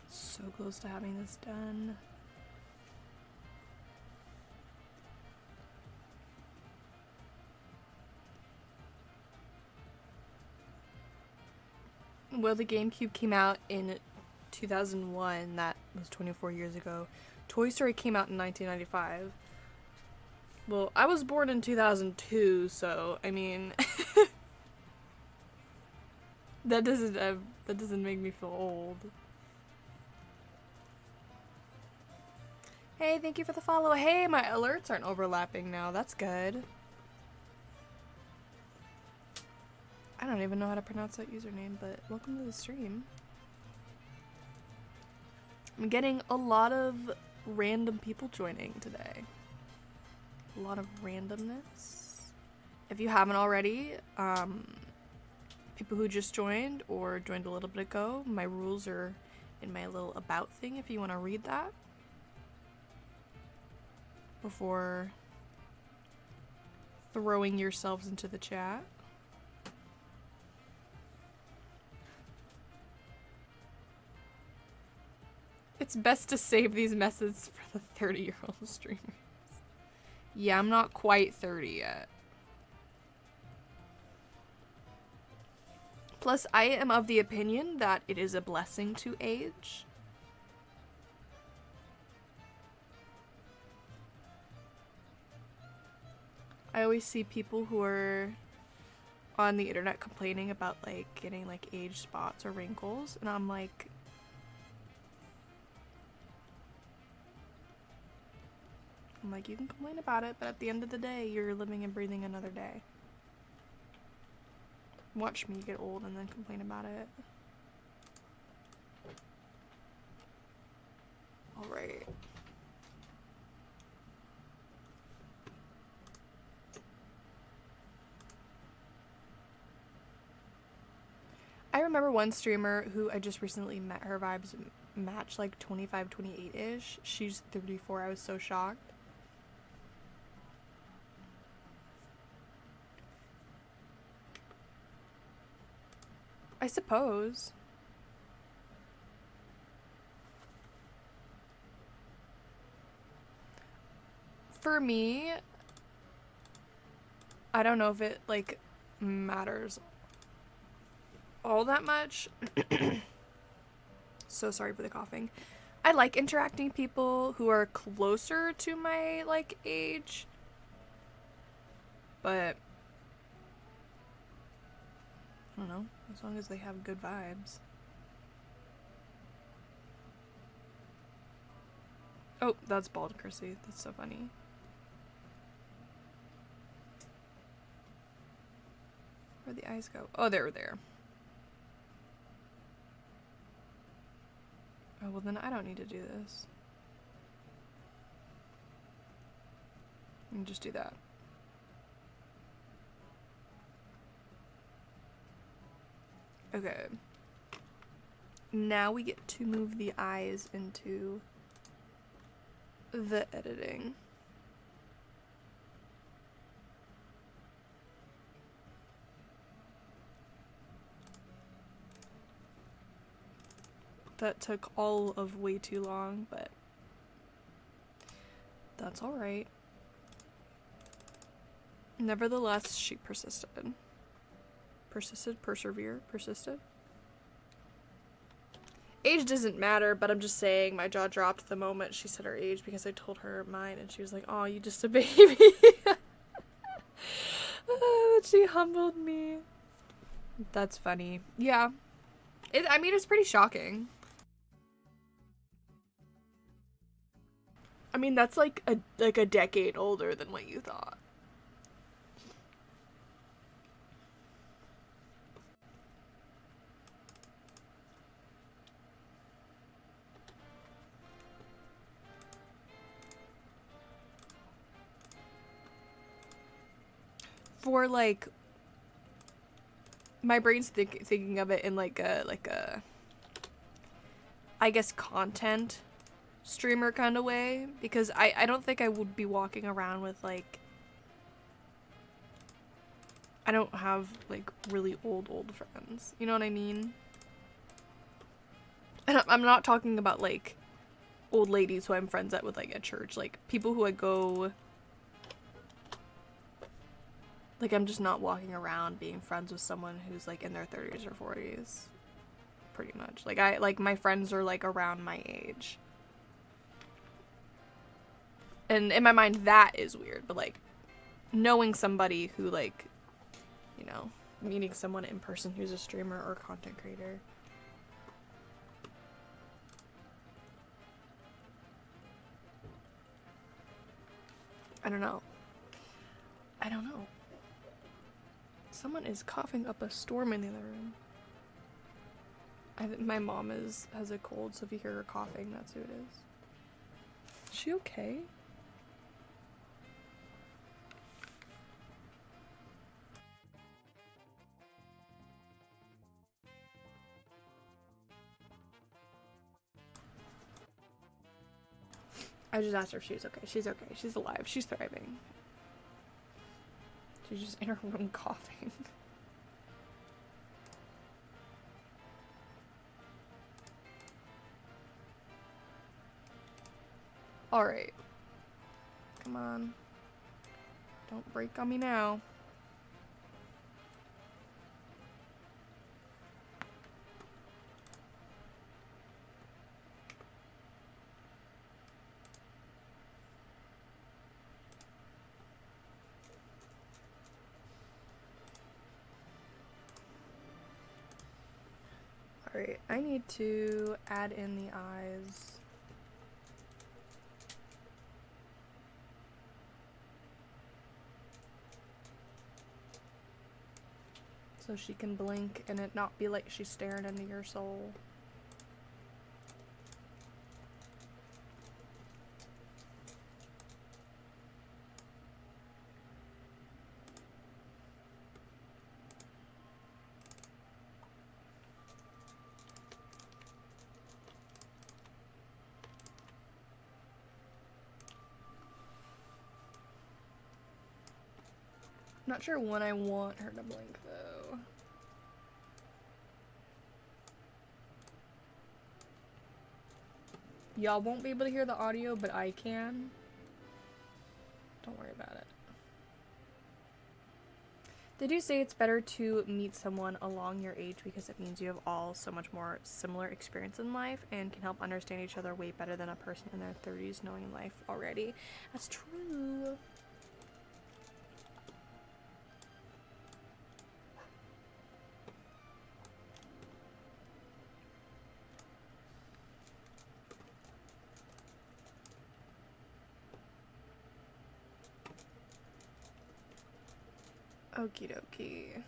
So close to having this done. Well, the GameCube came out in 2001. That was 24 years ago. Toy Story came out in 1995. Well, I was born in 2002, so I mean, that doesn't make me feel old. Hey, thank you for the follow. Hey, my alerts aren't overlapping now. That's good. I don't even know how to pronounce that username, but welcome to the stream. I'm getting a lot of random people joining today. A lot of randomness. If you haven't already, people who just joined or joined a little bit ago, my rules are in my little about thing if you want to read that before throwing yourselves into the chat. It's best to save these messages for the 30-year-old streamers. Yeah, I'm not quite 30 yet. Plus, I am of the opinion that it is a blessing to age. I always see people who are on the internet complaining about like getting like age spots or wrinkles, and I'm like, you can complain about it, but at the end of the day, you're living and breathing another day. Watch me get old and then complain about it. Alright. I remember one streamer who I just recently met, her vibes match like 25, 28-ish. She's 34, I was so shocked. I suppose. For me, I don't know if it like matters all that much. So sorry for the coughing. I like interacting with people who are closer to my like age, but I don't know, as long as they have good vibes. Oh, that's bald Chrissy. That's so funny. Where'd the eyes go? Oh, they were there. Oh, well then I don't need to do this. I can just do that. Okay. Now we get to move the eyes into the editing. That took all of way too long, but that's alright. Nevertheless, she persisted. Persisted. Age doesn't matter, but I'm just saying my jaw dropped the moment she said her age because I told her mine and she was like, "Oh, you just a baby." She humbled me. That's funny. Yeah. I mean, it's pretty shocking. I mean, that's like a decade older than what you thought. For like, my brain's thinking of it in like a I guess content streamer kind of way, because I don't think I would be walking around with like, I don't have like really old friends, you know what I mean? And I'm not talking about like old ladies who I'm friends with like at church, like people who I go, like I'm just not walking around being friends with someone who's like in their 30s or 40s. pretty much. Like my friends are like around my age. And in my mind that is weird, but like knowing somebody who like, you know, meeting someone in person who's a streamer or content creator. I don't know. Someone is coughing up a storm in the other room. I think my mom has a cold, so if you hear her coughing, that's who it is. Is she okay? I just asked her if she was okay. She's okay. She's alive. She's thriving. She's just in her room coughing. Alright. Come on. Don't break on me now. Alright, I need to add in the eyes. So she can blink and it not be like she's staring into your soul. Not sure when I want her to blink though. Y'all won't be able to hear the audio, but I can. Don't worry about it. They do say it's better to meet someone along your age because it means you have all so much more similar experience in life and can help understand each other way better than a person in their 30s knowing life already. That's true. Okie dokie.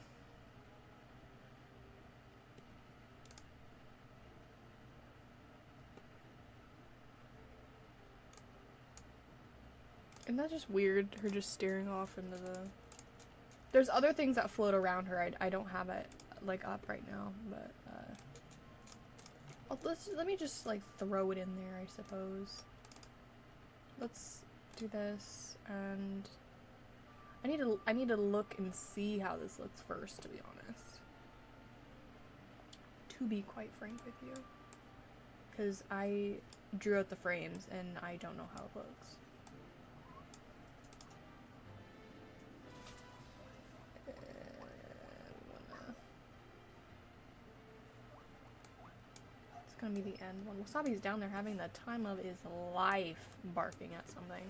Isn't that just weird, her just staring off into the... There's other things that float around her. I don't have it, like, up right now, but, let me just, like, throw it in there, I suppose. Let's do this, and... I need to look and see how this looks first, to be honest. To be quite frank with you. Because I drew out the frames, and I don't know how it looks. It's gonna be the end one. Wasabi's down there having the time of his life barking at something.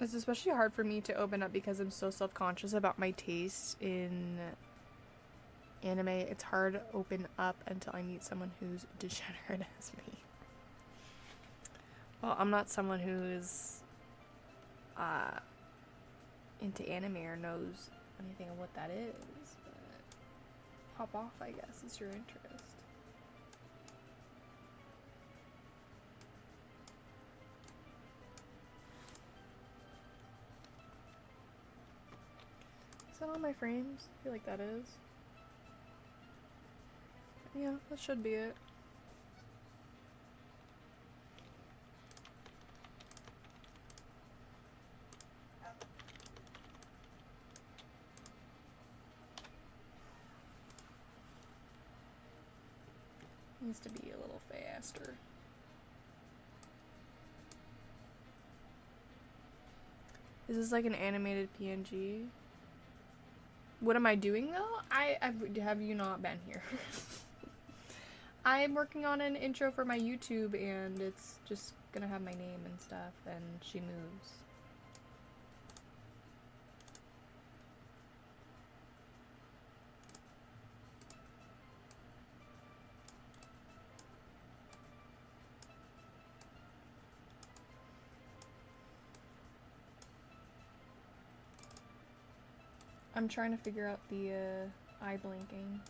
It's especially hard for me to open up because I'm so self-conscious about my taste in anime. It's hard to open up until I meet someone who's degenerate as me. Well, I'm not someone who's into anime or knows anything of what that is, but hop off, I guess, is your interest. Is that all my frames? I feel like that is. Yeah, that should be it. needs to be a little faster. Is this like an animated PNG? What am I doing though? Have you not been here? I'm working on an intro for my YouTube and it's just gonna have my name and stuff and she moves. I'm trying to figure out the eye blinking.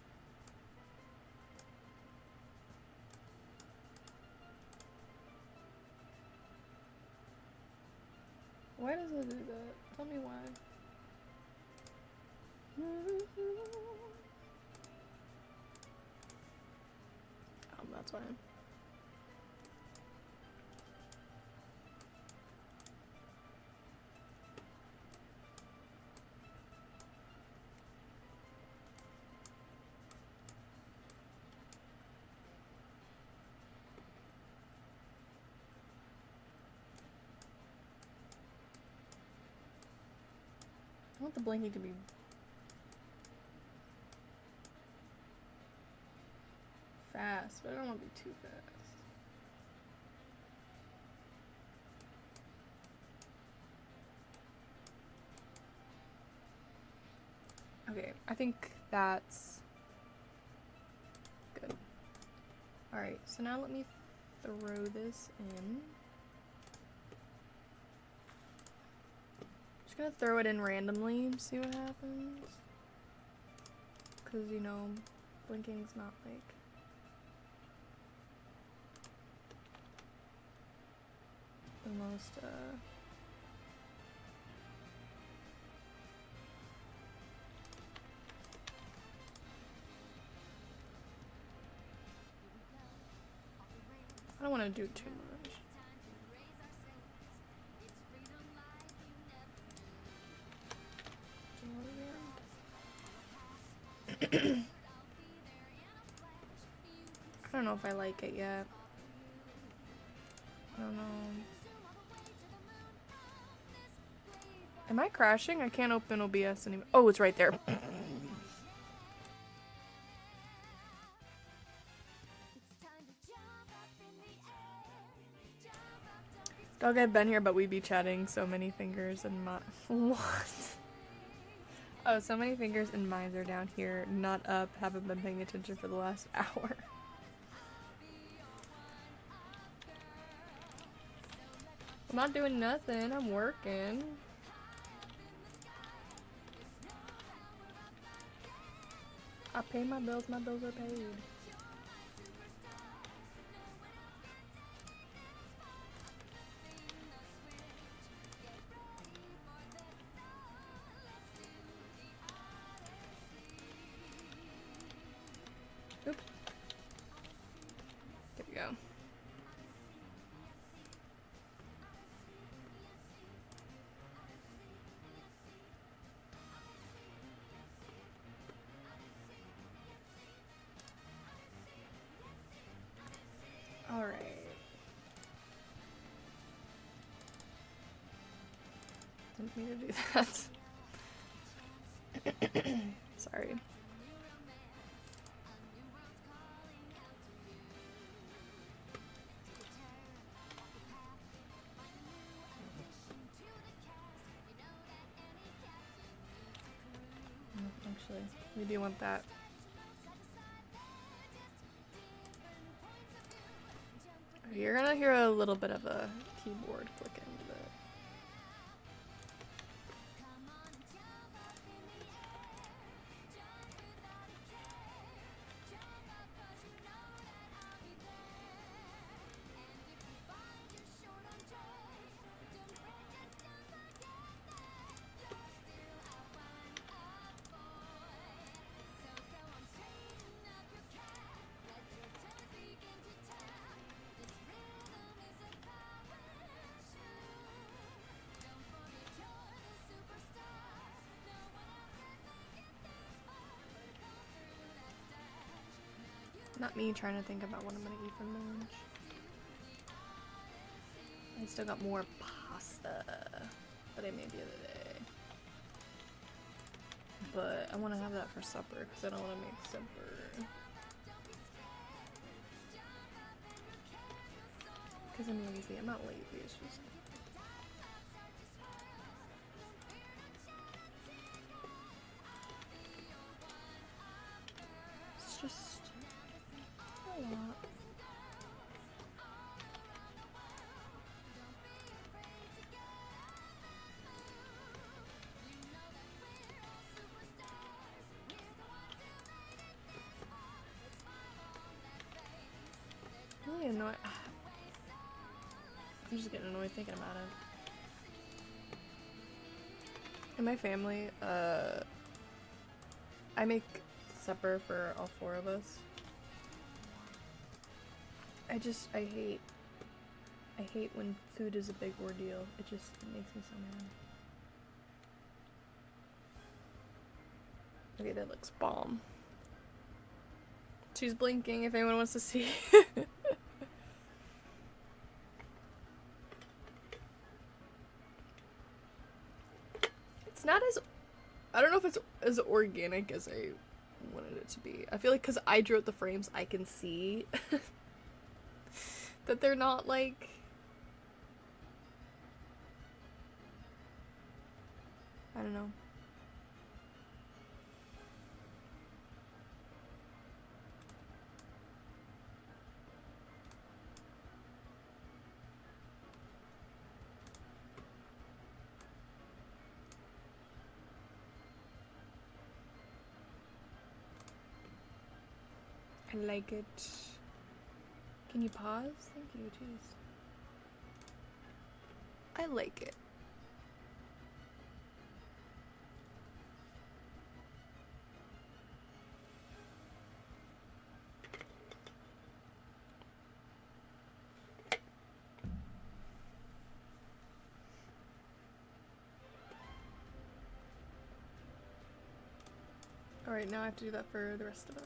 Why does it do that? Tell me why. Oh, that's why. I want the blinking to be fast, but I don't want to be too fast. Okay, I think that's good. Alright, so now let me throw this in. Just gonna throw it in randomly and see what happens. Because, you know, blinking's not like... the most, I don't want to do too much. I don't know if I like it yet. I don't know. Am I crashing? I can't open OBS anymore. Oh, it's right there. Dog, I've been here, but we be chatting. So many fingers and my... What? Oh, so many fingers and mines are down here, not up. Haven't been paying attention for the last hour. I'm not doing nothing. I'm working. I pay my bills. My bills are paid. Oops. There we go. All right. Didn't mean to do that. Sorry. Actually, we do want that. You're gonna hear a little bit of a keyboard clicking, but Not me trying to think about what I'm gonna eat for lunch. I still got more pasta that I made the other day. But I want to have that for supper because I don't want to make supper. Because I'm lazy. I'm not lazy, it's just... It's just a lot. Really annoyed. I'm just getting annoyed thinking about it. In my family, I make supper for all 4 of us. I hate when food is a big ordeal. It just makes me so mad. Okay, that looks bomb. She's blinking if anyone wants to see. It's not as... I don't know if it's as organic as I wanted it to be. I feel like because I drew out the frames, I can see that they're not like... I don't know. I like it. Can you pause? Thank you, jeez. I like it. Alright, now I have to do that for the rest of them.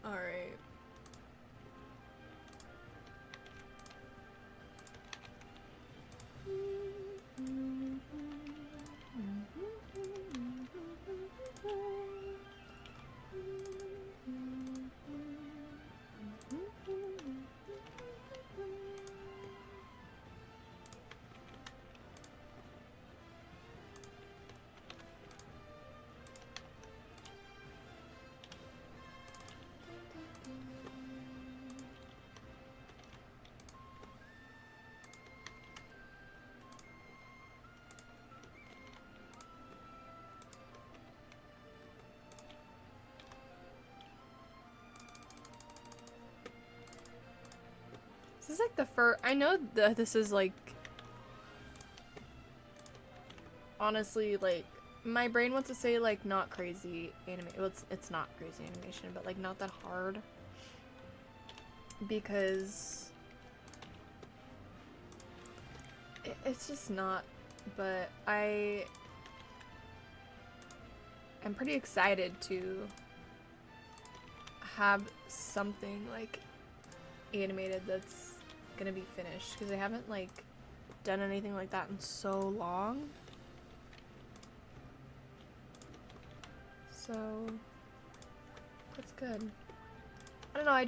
Alright. This is like the first. I know that this is like. Honestly, like. My brain wants to say, like, not crazy anime. Well, it's not crazy animation, but, like, not that hard. Because. It's just not. But I'm pretty excited to have something, like, animated that's gonna be finished, because I haven't like done anything like that in so long. So that's good. I don't know, I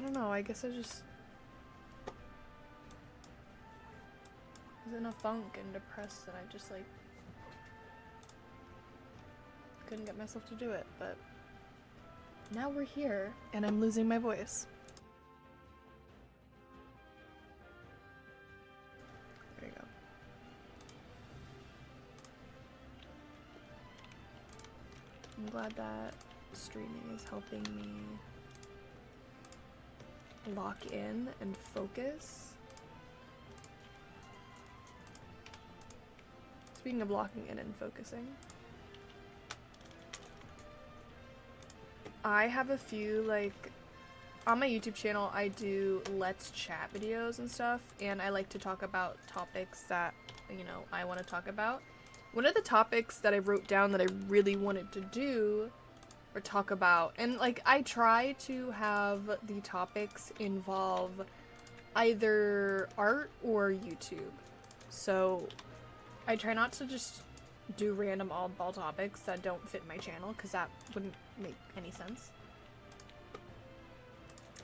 don't know, I guess I just was in a funk and depressed and I just like couldn't get myself to do it, but now we're here and I'm losing my voice. There you go. I'm glad that streaming is helping me lock in and focus. Speaking of locking in and focusing, I have a few, like, on my YouTube channel, I do let's chat videos and stuff, and I like to talk about topics that, you know, I want to talk about. One of the topics that I wrote down that I really wanted to do or talk about, and, like, I try to have the topics involve either art or YouTube. So I try not to just do random oddball topics that don't fit my channel, because that wouldn't make any sense.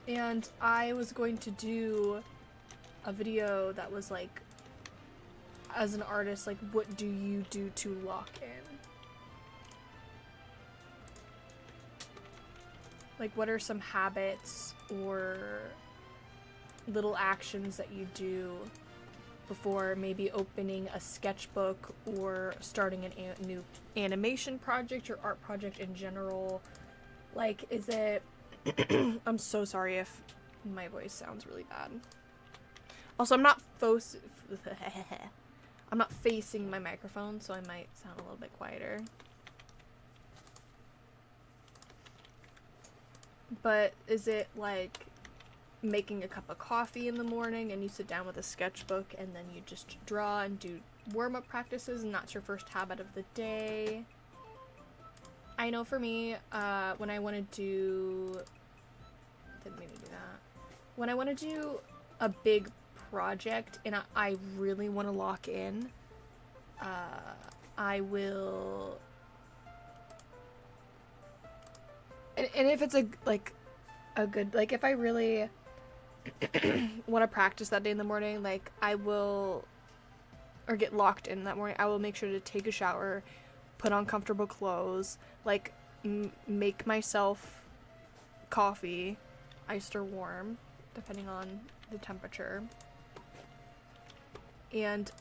And I was going to do a video that was like, as an artist, like, what do you do to lock in? Like, what are some habits or little actions that you do before maybe opening a sketchbook or starting a new animation project or art project in general? Like, is it... I'm so sorry if my voice sounds really bad. Also, I'm not facing my microphone, so I might sound a little bit quieter. But is it like making a cup of coffee in the morning and you sit down with a sketchbook and then you just draw and do warm-up practices and that's your first habit of the day? I know for me, when I want to do... Didn't mean to do that. When I want to do a big project and I really want to lock in, I will... And if it's a good, like, if I really want to practice that day in the morning, like, I will, or get locked in that morning, I will make sure to take a shower, put on comfortable clothes, like, make myself coffee, iced or warm, depending on the temperature. And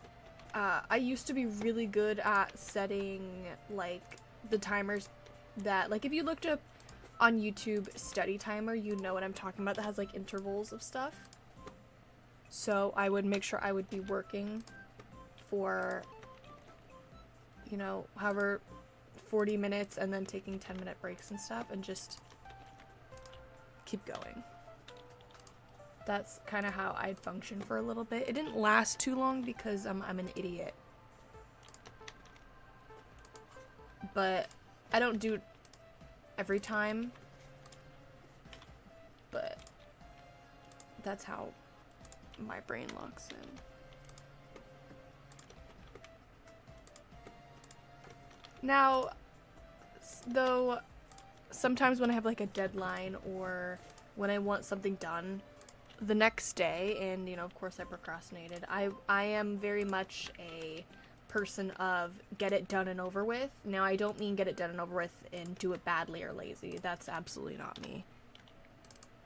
I used to be really good at setting, like, the timers that, like, if you looked up on YouTube study timer, you know what I'm talking about, that has, like, intervals of stuff. So I would make sure I would be working for, you know, however, 40 minutes and then taking 10-minute breaks and stuff and just keep going. That's kind of how I'd function for a little bit. It didn't last too long because I'm an idiot. But I don't do it every time. But that's how my brain locks in. Now, though, sometimes when I have like a deadline or when I want something done the next day, and, you know, of course I procrastinated, I am very much a person of get it done and over with. Now, I don't mean get it done and over with and do it badly or lazy. That's absolutely not me.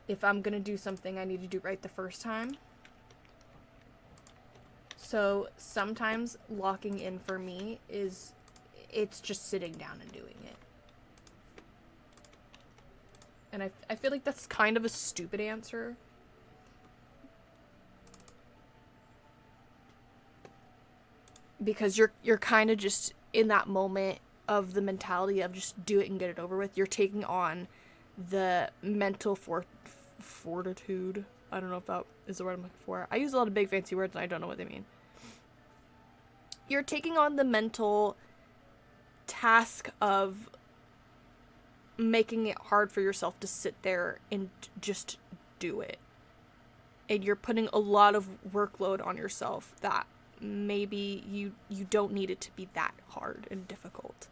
If I'm gonna do something, I need to do it right the first time. So sometimes locking in for me is, it's just sitting down and doing it. And I feel like that's kind of a stupid answer. Because you're kind of just in that moment of the mentality of just do it and get it over with. You're taking on the mental fortitude. I don't know if that is the word I'm looking for. I use a lot of big fancy words and I don't know what they mean. You're taking on the mental task of making it hard for yourself to sit there and just do it. And you're putting a lot of workload on yourself that maybe you don't need it to be that hard and difficult.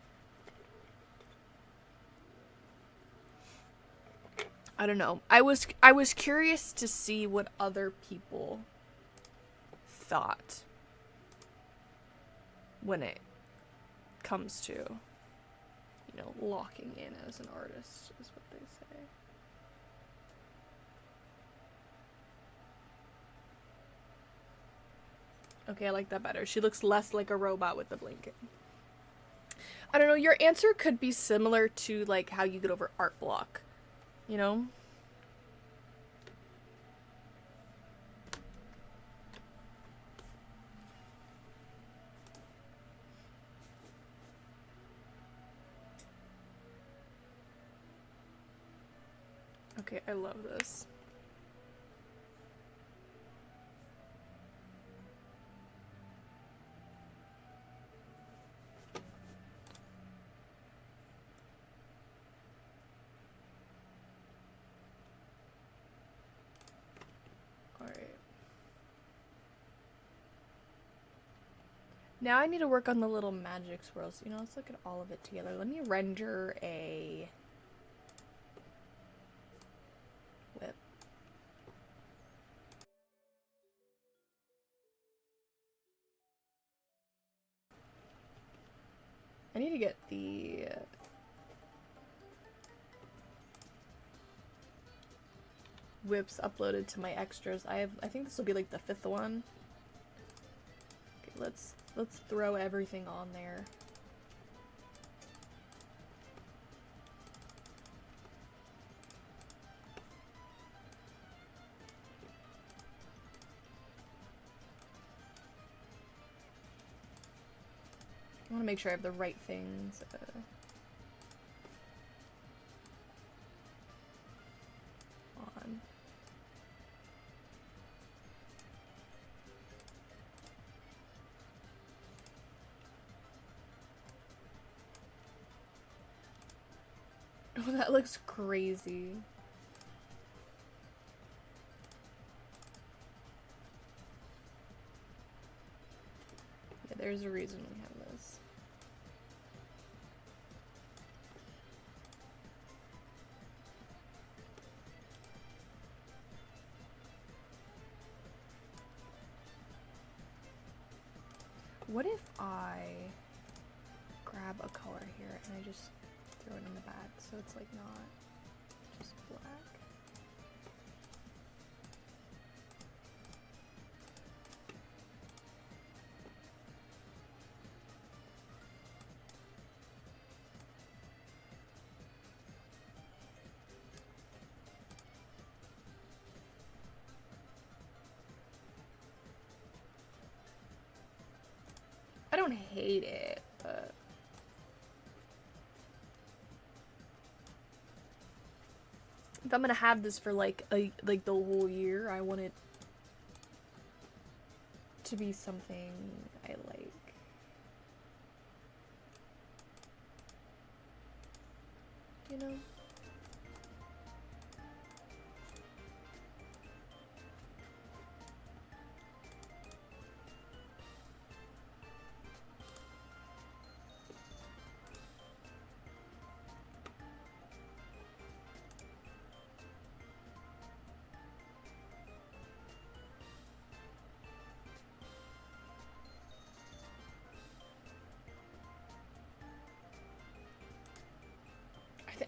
I don't know. I was curious to see what other people thought when it comes to, you know, locking in as an artist, is what they say. Okay, I like that better. She looks less like a robot with the blanket. I don't know, your answer could be similar to, like, how you get over art block, you know? Okay, I love this. Now I need to work on the little magic swirls. You know, let's look at all of it together. Let me render a whip. I need to get the whips uploaded to my extras. I think this will be like the 5th one. Okay, let's throw everything on there. I want to make sure I have the right things. On. Oh, that looks crazy. Yeah, there's a reason we have this. What if I grab a color here and I just throw it in the back so it's like not just black? I don't hate it, but if I'm gonna have this for like the whole year, I want it to be something I like. You know?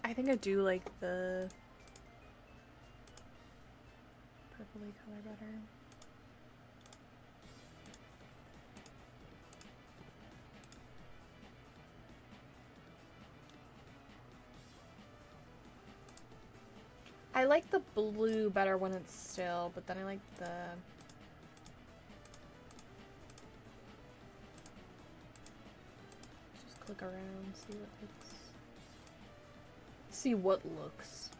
I think I do like the purpley color better. I like the blue better when it's still, but then I like the... Just click around, see what looks... See what looks.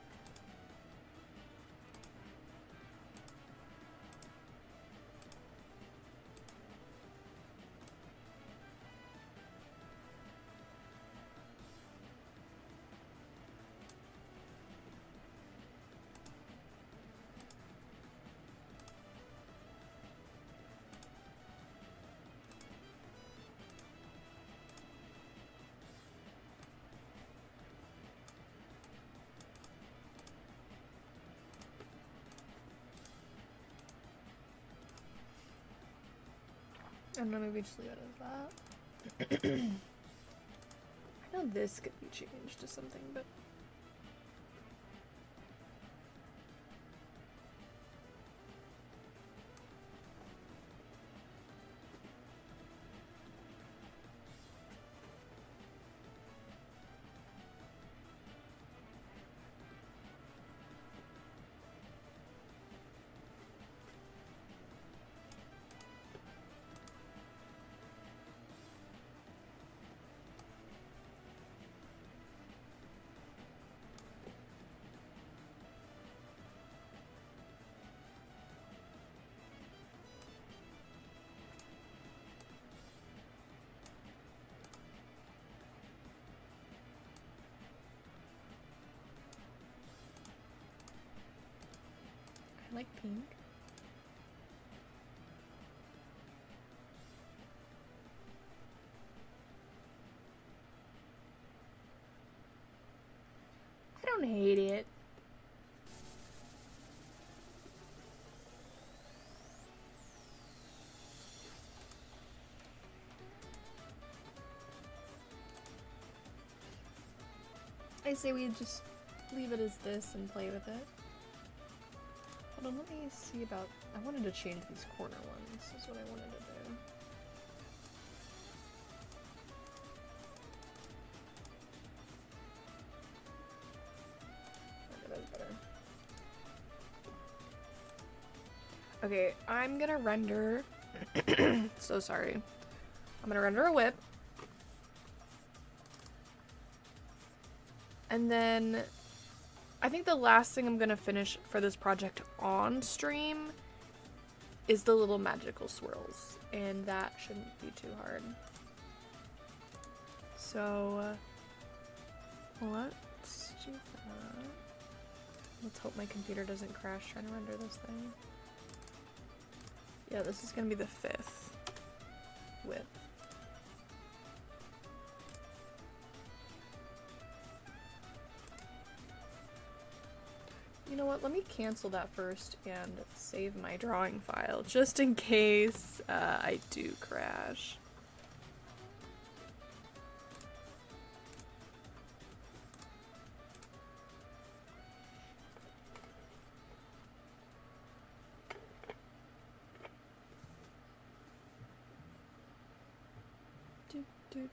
I don't know, maybe just leave it as that. I know this could be changed to something, but... I like pink. I don't hate it. I say we just leave it as this and play with it. Hold on, let me see about... I wanted to change these corner ones. This is what I wanted to do. Okay, that's better. Okay, I'm gonna render... so sorry. I'm gonna render a whip. And then I think the last thing I'm gonna finish for this project on stream is the little magical swirls, and that shouldn't be too hard. So let's do that. Let's hope my computer doesn't crash trying to render this thing. Yeah, this is gonna be the 5th whip. You know what, let me cancel that first and save my drawing file, just in case I do crash. Do, do,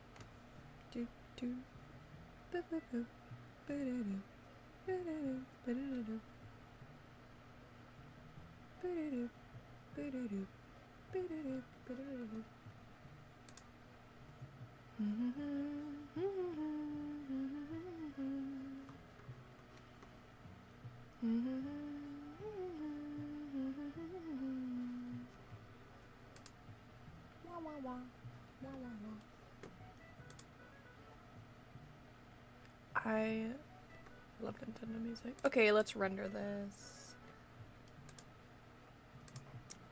do, do. Boop, boop, boop. Ba-da-do. Ba-da-do. Ba-da-do. Ba-da-do. Ba-da-do. Ba-da-do. Ba-da-do. Wah, wah, wah. Wah, wah, wah. I love Nintendo music. Okay, let's render this.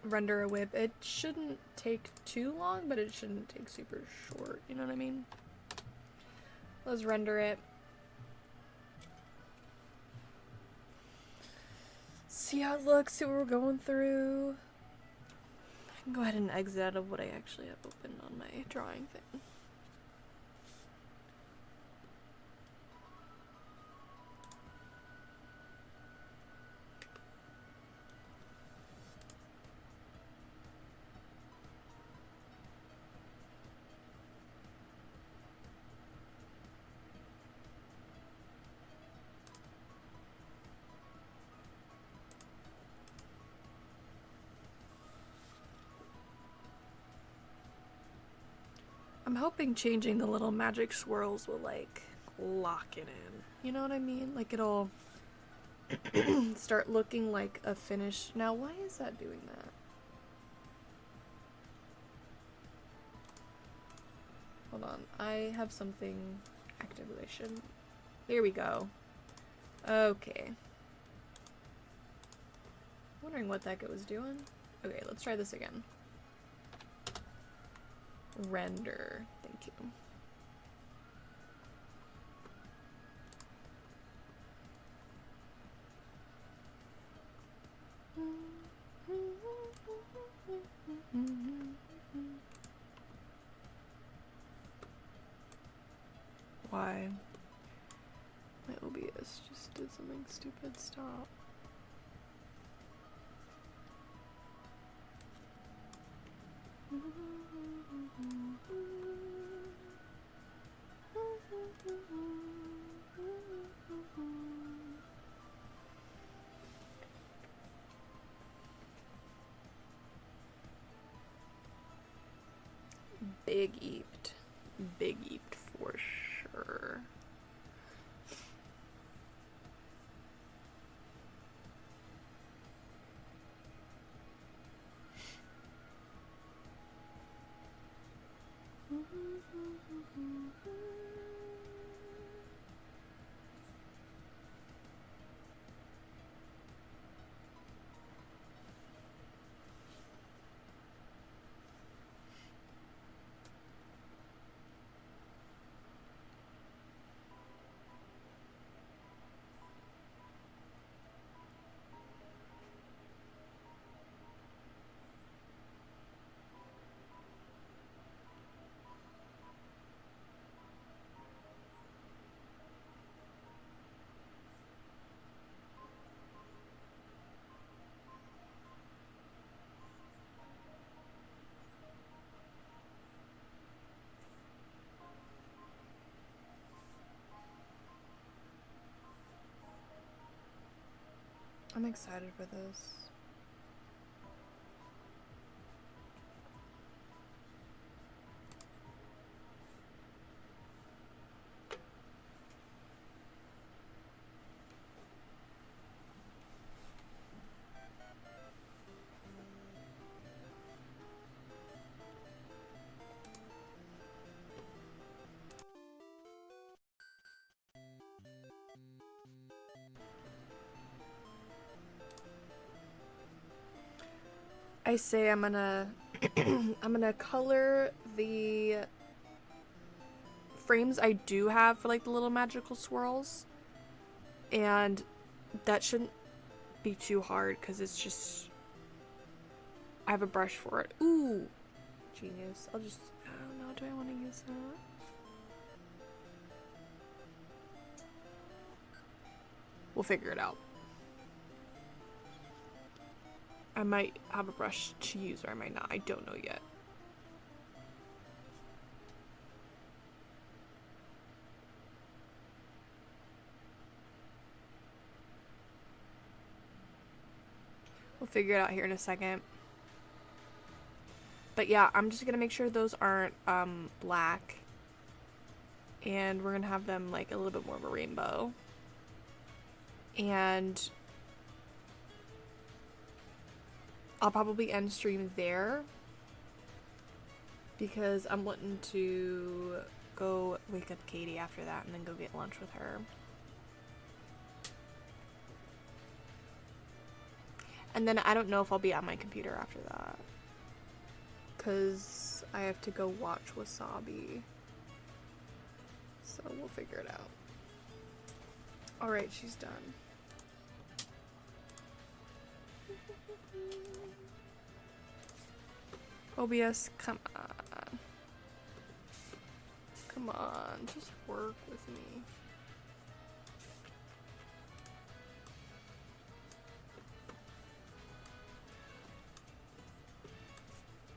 Render a whip. It shouldn't take too long, but it shouldn't take super short. You know what I mean? Let's render it. See how it looks, see what we're going through. I can go ahead and exit out of what I actually have open on my drawing thing. I'm hoping changing the little magic swirls will, like, lock it in. You know what I mean? Like, it'll start looking like a finish. Now, why is that doing that? Hold on. I have something activation. Here we go. Okay. Wondering what the heck it was doing. Okay, let's try this again. Render. Thank you. Why? My OBS just did something stupid. Stop. Big eeped. Big eeped for sure. I'm excited for this. I say I'm gonna I'm gonna color the frames I do have for like the little magical swirls, and that shouldn't be too hard because it's just I have a brush for it. Ooh, genius. I don't know, do I want to use that? We'll figure it out. I might have a brush to use or I might not. I don't know yet. We'll figure it out here in a second. But yeah, I'm just gonna make sure those aren't black. And we're gonna have them like a little bit more of a rainbow. And I'll probably end stream there because I'm wanting to go wake up Katie after that and then go get lunch with her. And then I don't know if I'll be on my computer after that because I have to go watch Wasabi. So we'll figure it out. Alright, she's done. OBS, come on. Come on, just work with me.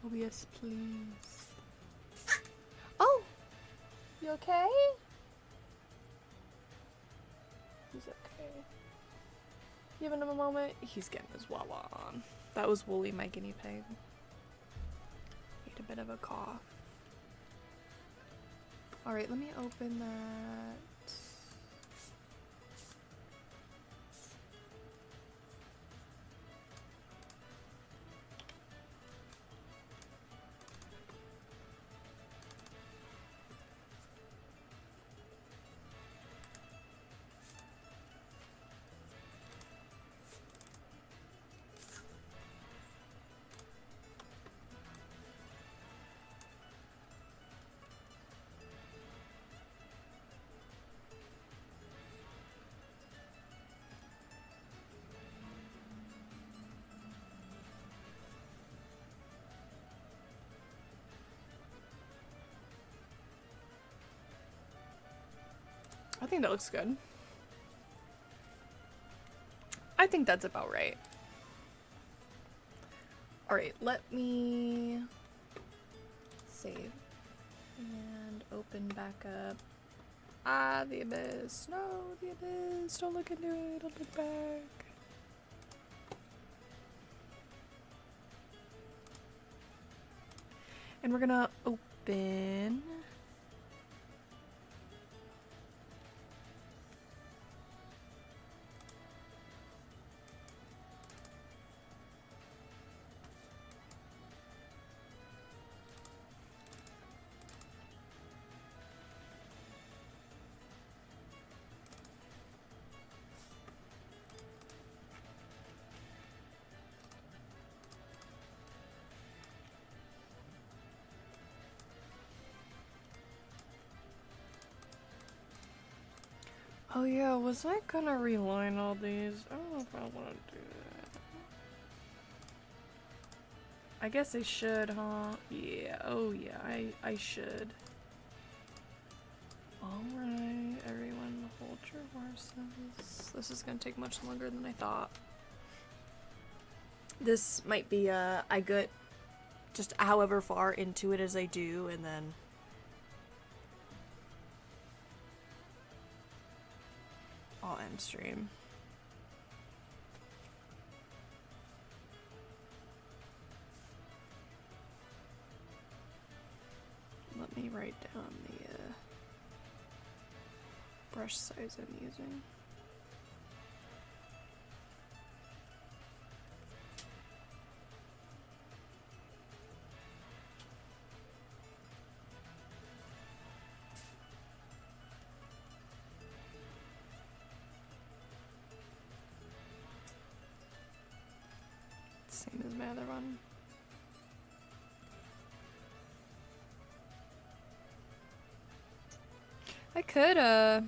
OBS, please. Oh! You okay? He's okay. Give him a moment. He's getting his wawa on. That was Wooly, my guinea pig. He had a bit of a cough. Alright, let me open that. I think that looks good. I think that's about right. Alright, let me save and open back up. Ah, the abyss. No, the abyss. Don't look into it. Don't look back. And we're gonna open. Oh yeah, was I gonna reline all these? I don't know if I want to do that. I guess I should, huh? Yeah, oh yeah, I should. Alright, everyone hold your horses. This is gonna take much longer than I thought. This might be, I get just however far into it as I do, and then I'll end stream. write down the brush size I'm using. Same as my other one. I could, oh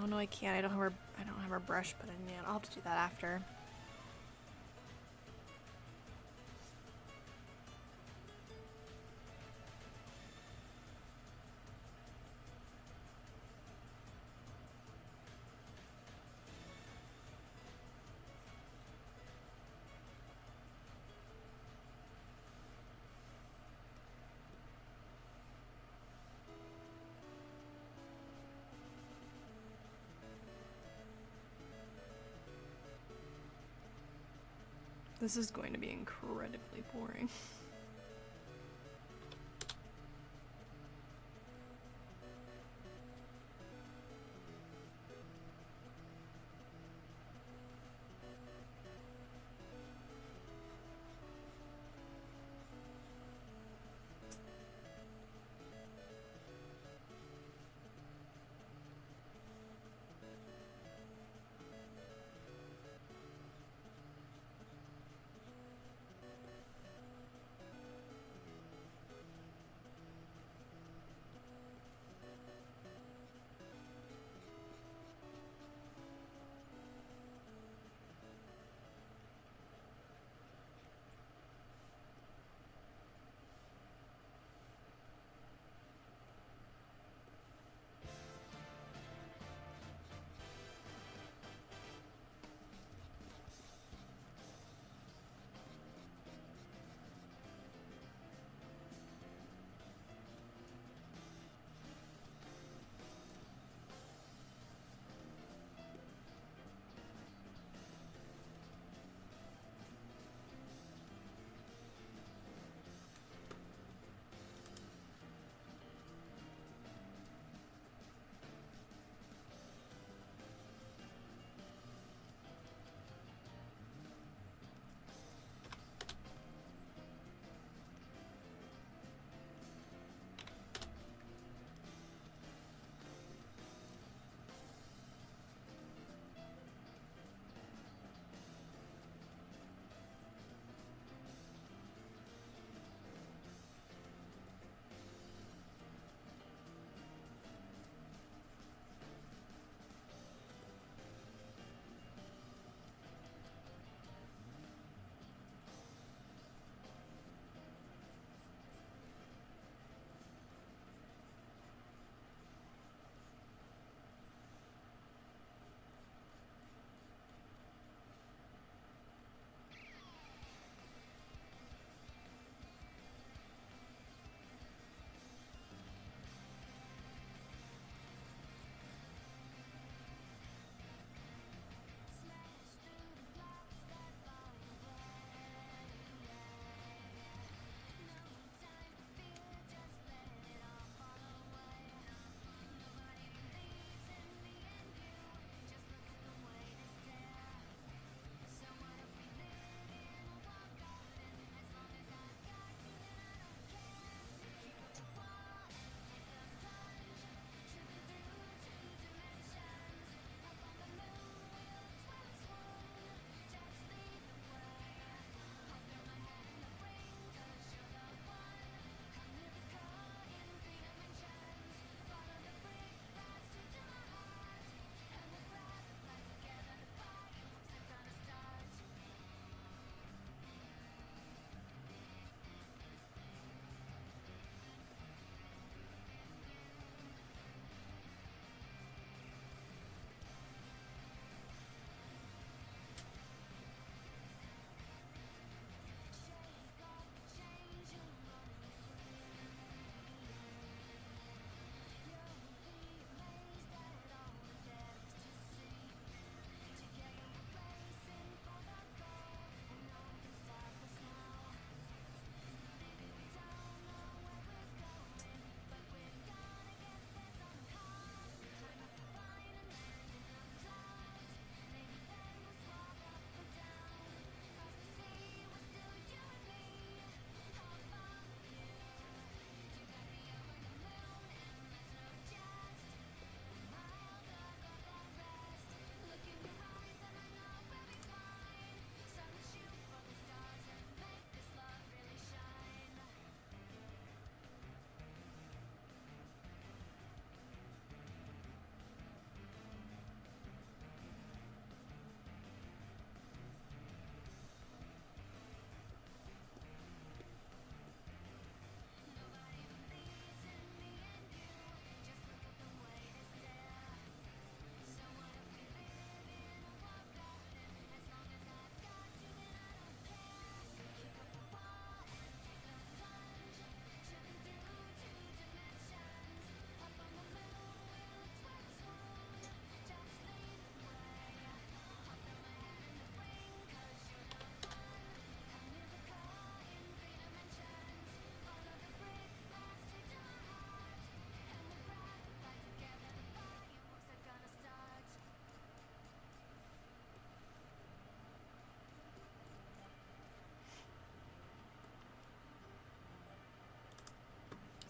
no, I can't. I don't have our brush put in yet. I'll have to do that after. This is going to be incredibly boring.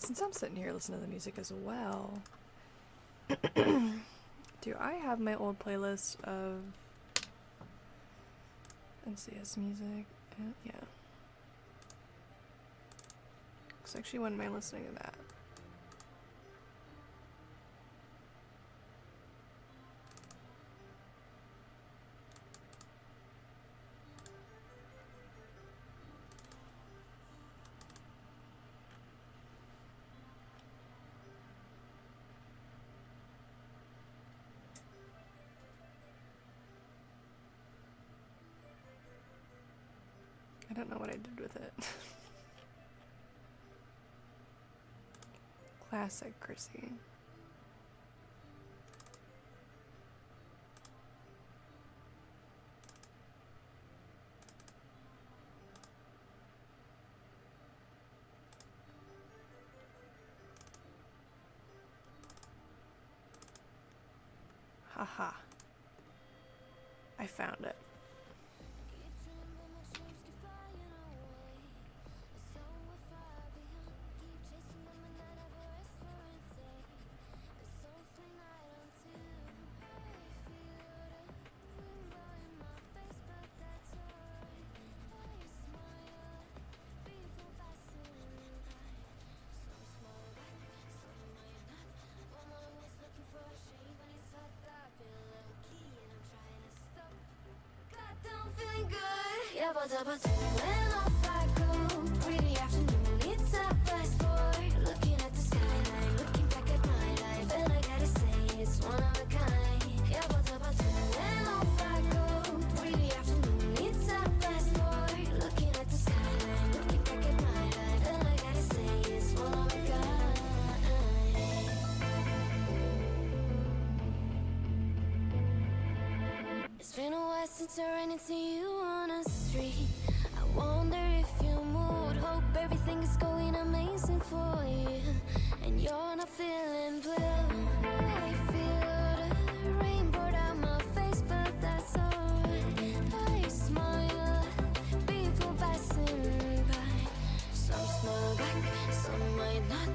Since I'm sitting here listening to the music as well, do I have my old playlist of NCS music? Yeah. Because actually, when am I listening to that? I don't know what I did with it. Classic Chrissy. Haha. I found it. Been a while since I ran into you on a street. I wonder if you moved. Hope everything is going amazing for you, and you're not feeling blue. I feel the rain pour down my face, but that's alright. I smile, people passing by. Some smile back, some might not.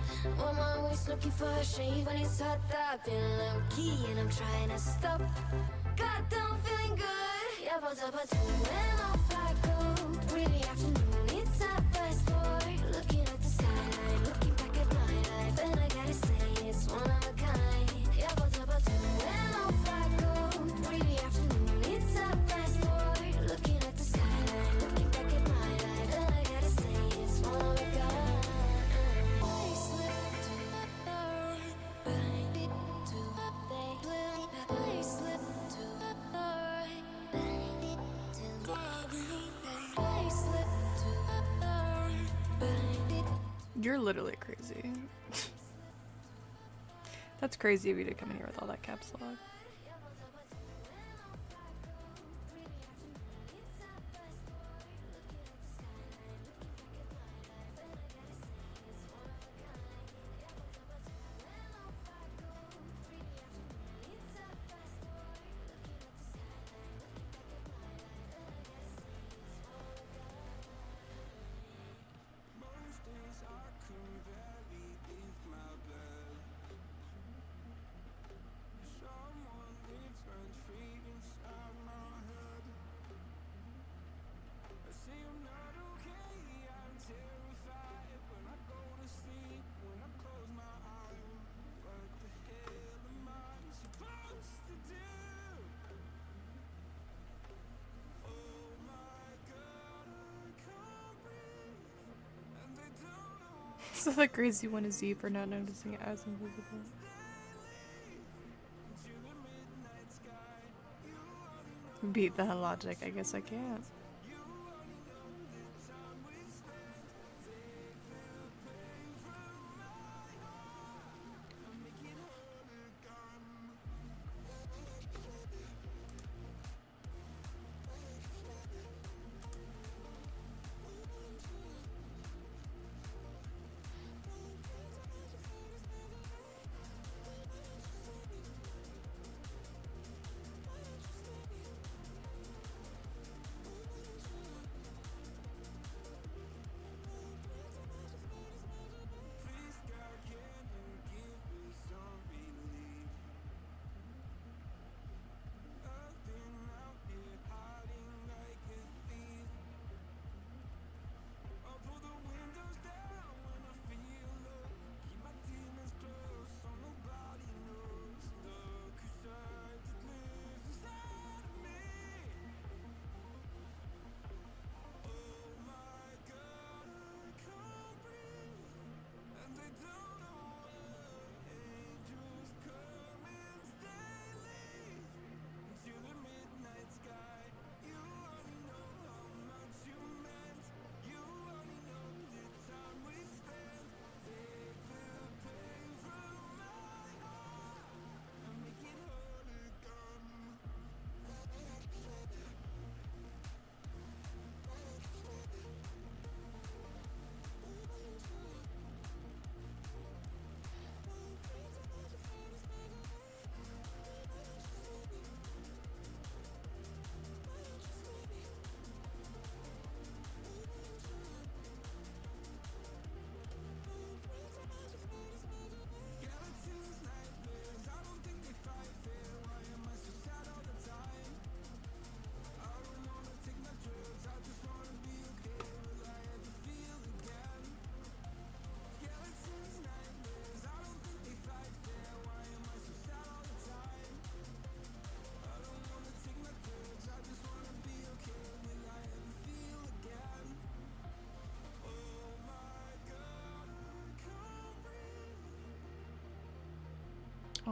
I'm always looking for a shade when it's hot. I've been low key and I'm trying to stop. Goddamn feeling good. Yeah, but when off I go. Really afternoon, it's a best boy. Looking at the skyline, looking back at my life, and I gotta say it's one of a kind. Yeah, but when off I go. Really afternoon, it's a best boy. Looking at the skyline, looking back at my life, and I gotta say it's one of a kind. I slipped to the bind it to the I slipped. You're literally crazy. That's crazy of you to come in here with all that caps lock. So the crazy one is you for not noticing it as invisible. Beat that logic, I guess I can't.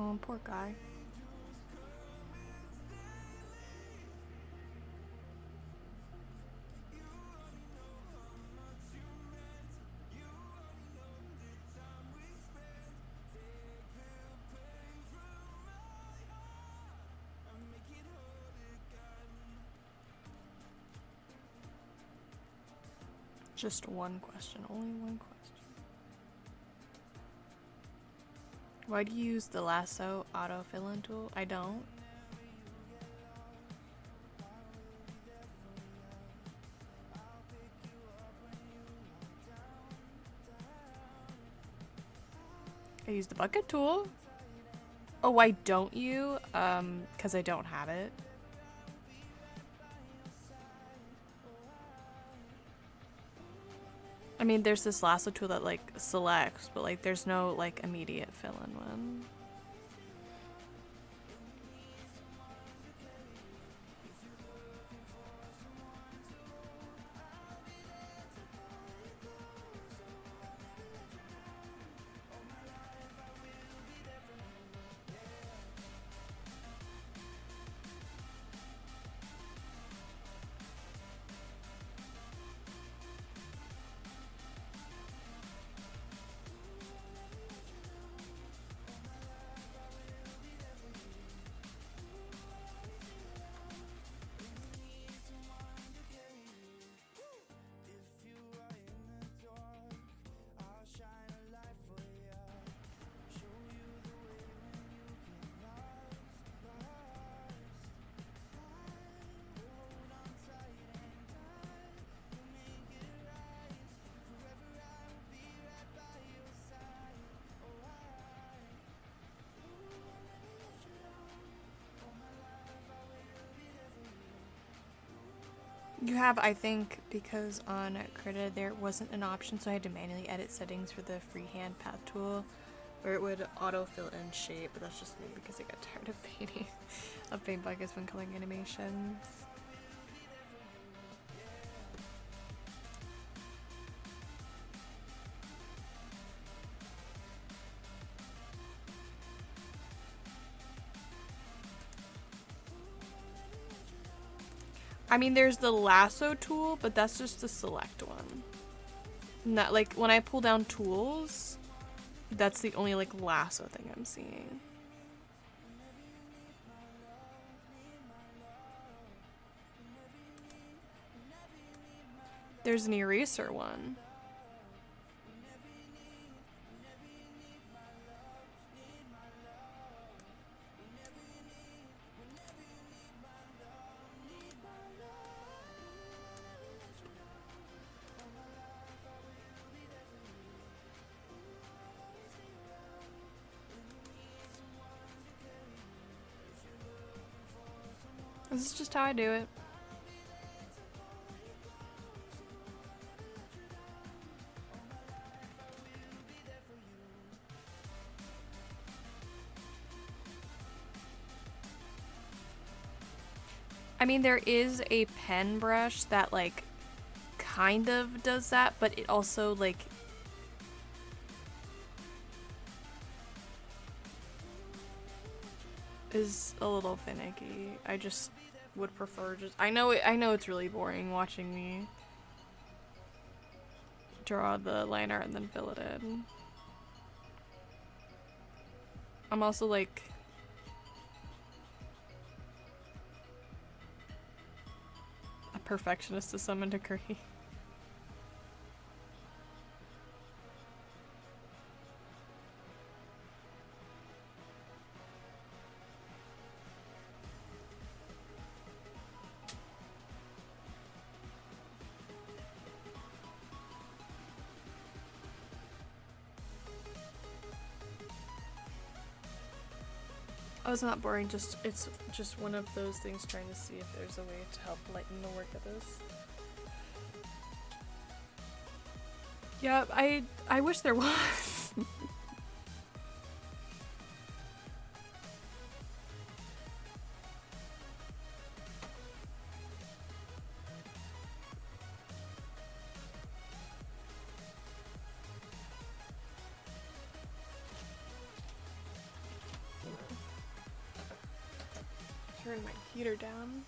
Oh, poor guy. Just one question, only one question. Why do you use the lasso auto fill-in tool? I don't. I use the bucket tool. Oh, why don't you? Because I don't have it. I mean, there's this lasso tool that like selects, but like there's no like immediate fill-in one. You have, I think, because on Krita there wasn't an option, so I had to manually edit settings for the freehand path tool, where it would auto fill in shape, but that's just me because I got tired of painting, of paint buckets when coloring animations. I mean, there's the lasso tool, but that's just the select one. Not like when I pull down tools, that's the only like lasso thing I'm seeing. There's an eraser one. This is just how I do it. I mean, there is a pen brush that like kind of does that, but it also like is a little finicky. I just would prefer just I know it's really boring watching me draw the line art and then fill it in. I'm also like a perfectionist to some degree. Oh, it's not boring, it's just one of those things trying to see if there's a way to help lighten the work of this. Yeah, I wish there was. turn my heater down.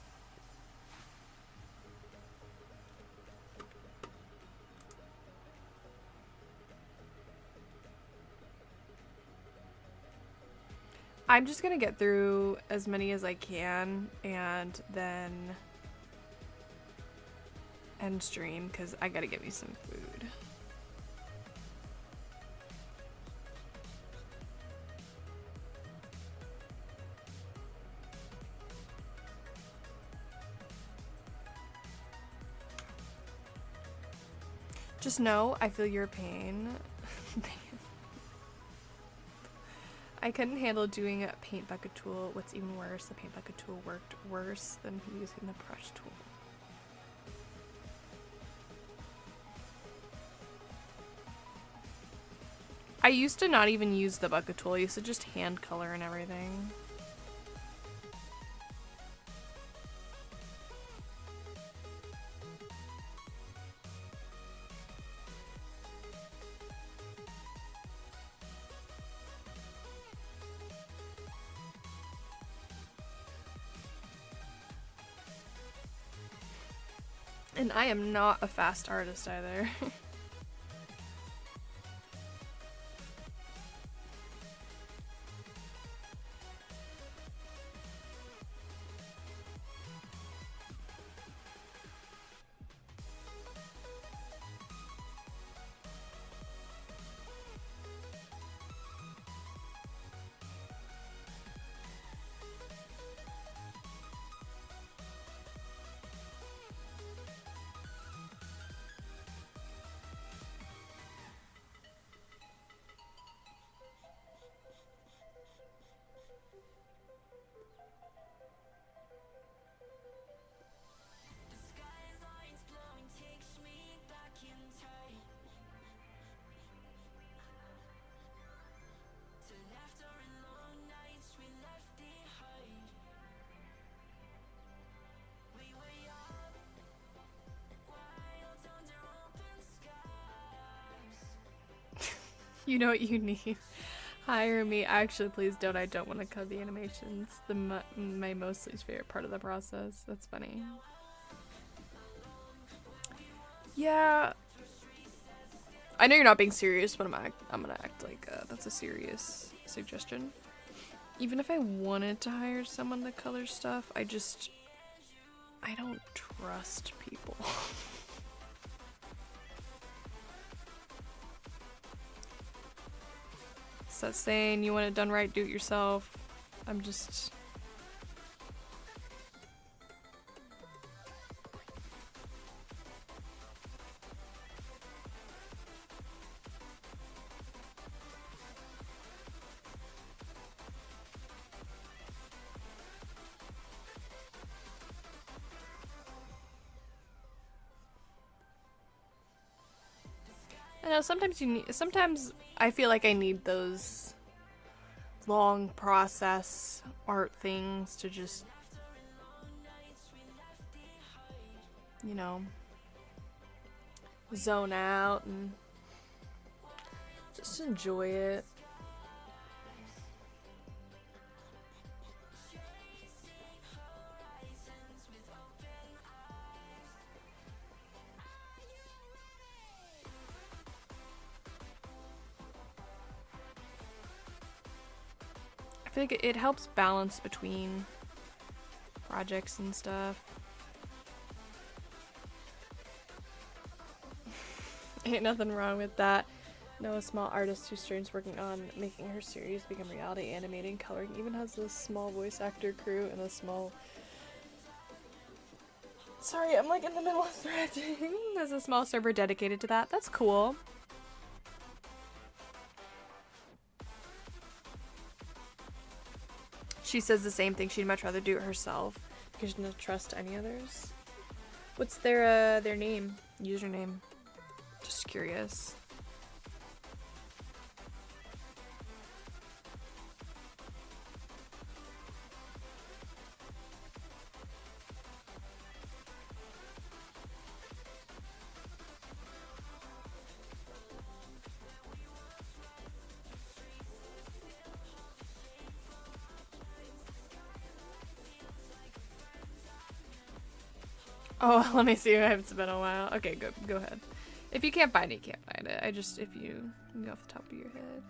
I'm just gonna get through as many as I can and then end stream because I gotta get me some food. Just know I feel your pain. I couldn't handle doing a paint bucket tool. What's even worse, the paint bucket tool worked worse than using the brush tool. I used to not even use the bucket tool. I used to just hand color and everything. And I am not a fast artist either. You know what you need? Hire me. Actually, please don't. I don't want to cut the animations. My most least favorite part of the process. That's funny. Yeah. I know you're not being serious, but I'm gonna act like that's a serious suggestion. Even if I wanted to hire someone to color stuff, I don't trust people. That saying, you want it done right, do it yourself. I'm just... I know sometimes I feel like I need those long process art things to just, you know, zone out and just enjoy it. I feel like it helps balance between projects and stuff. Ain't nothing wrong with that. No, a small artist who Stern's working on making her series become reality, animating, coloring, even has a small voice actor crew and a small... Sorry, I'm like in the middle of threading. There's a small server dedicated to that. That's cool. She says the same thing. She'd much rather do it herself because she doesn't trust any others. What's their name? Username? Just curious. Oh, let me see. It's been a while. Okay, go ahead. If you can't find it, you can't find it. If you go off the top of your head.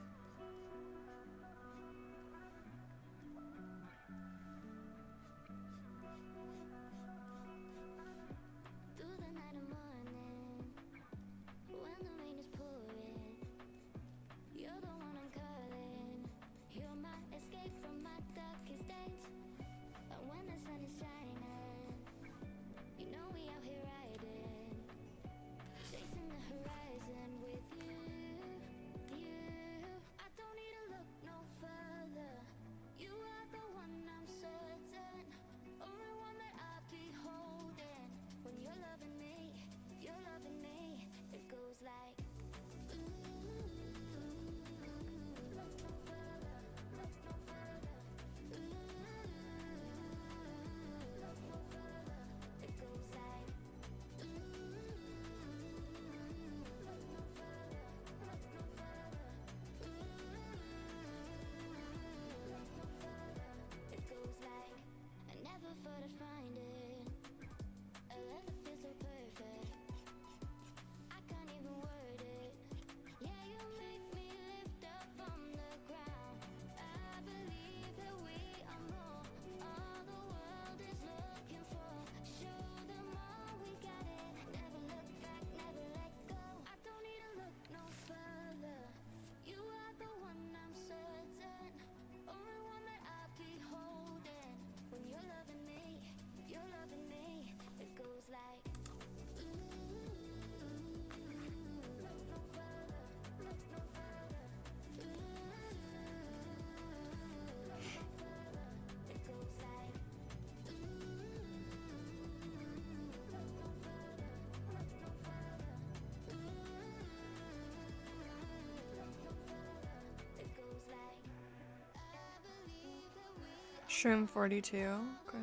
Shroom 42. Okay.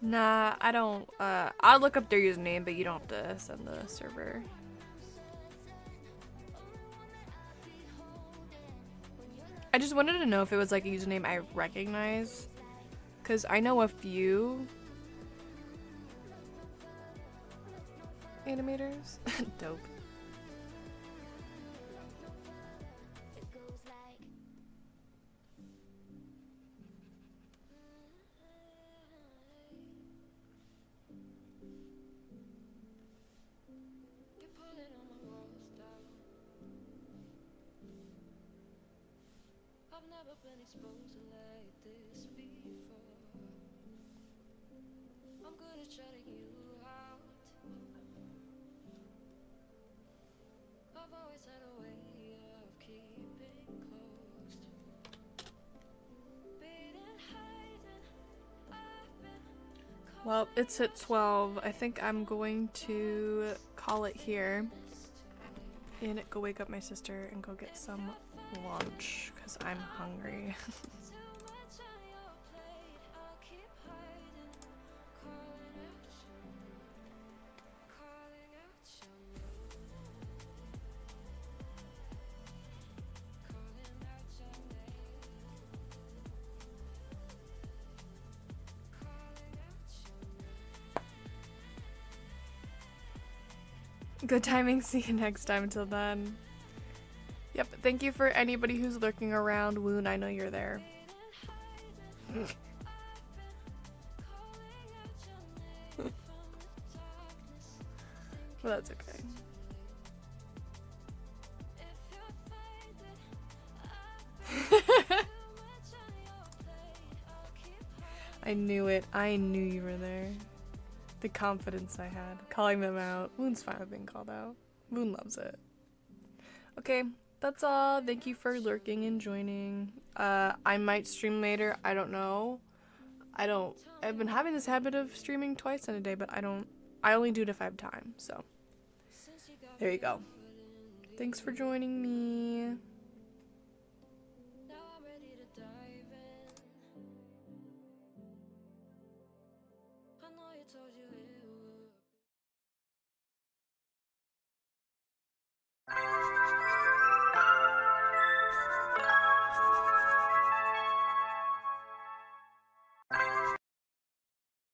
Nah, I don't. I'll look up their username, but you don't have to send the server. I just wanted to know if it was like a username I recognize, because I know a few animators. Dope. Well, it's at 12. I think I'm going to call it here and go wake up my sister and go get some lunch because I'm hungry. Good timing. See you next time. Till then. Yep. Thank you for anybody who's lurking around. Woon, I know you're there. Well, that's okay. I knew it. I knew you were there. The confidence I had. Calling them out. Moon's fine with being called out. Moon loves it. Okay, that's all. Thank you for lurking and joining. I might stream later. I don't know. I've been having this habit of streaming twice in a day, but I only do it if I have time. So, there you go. Thanks for joining me.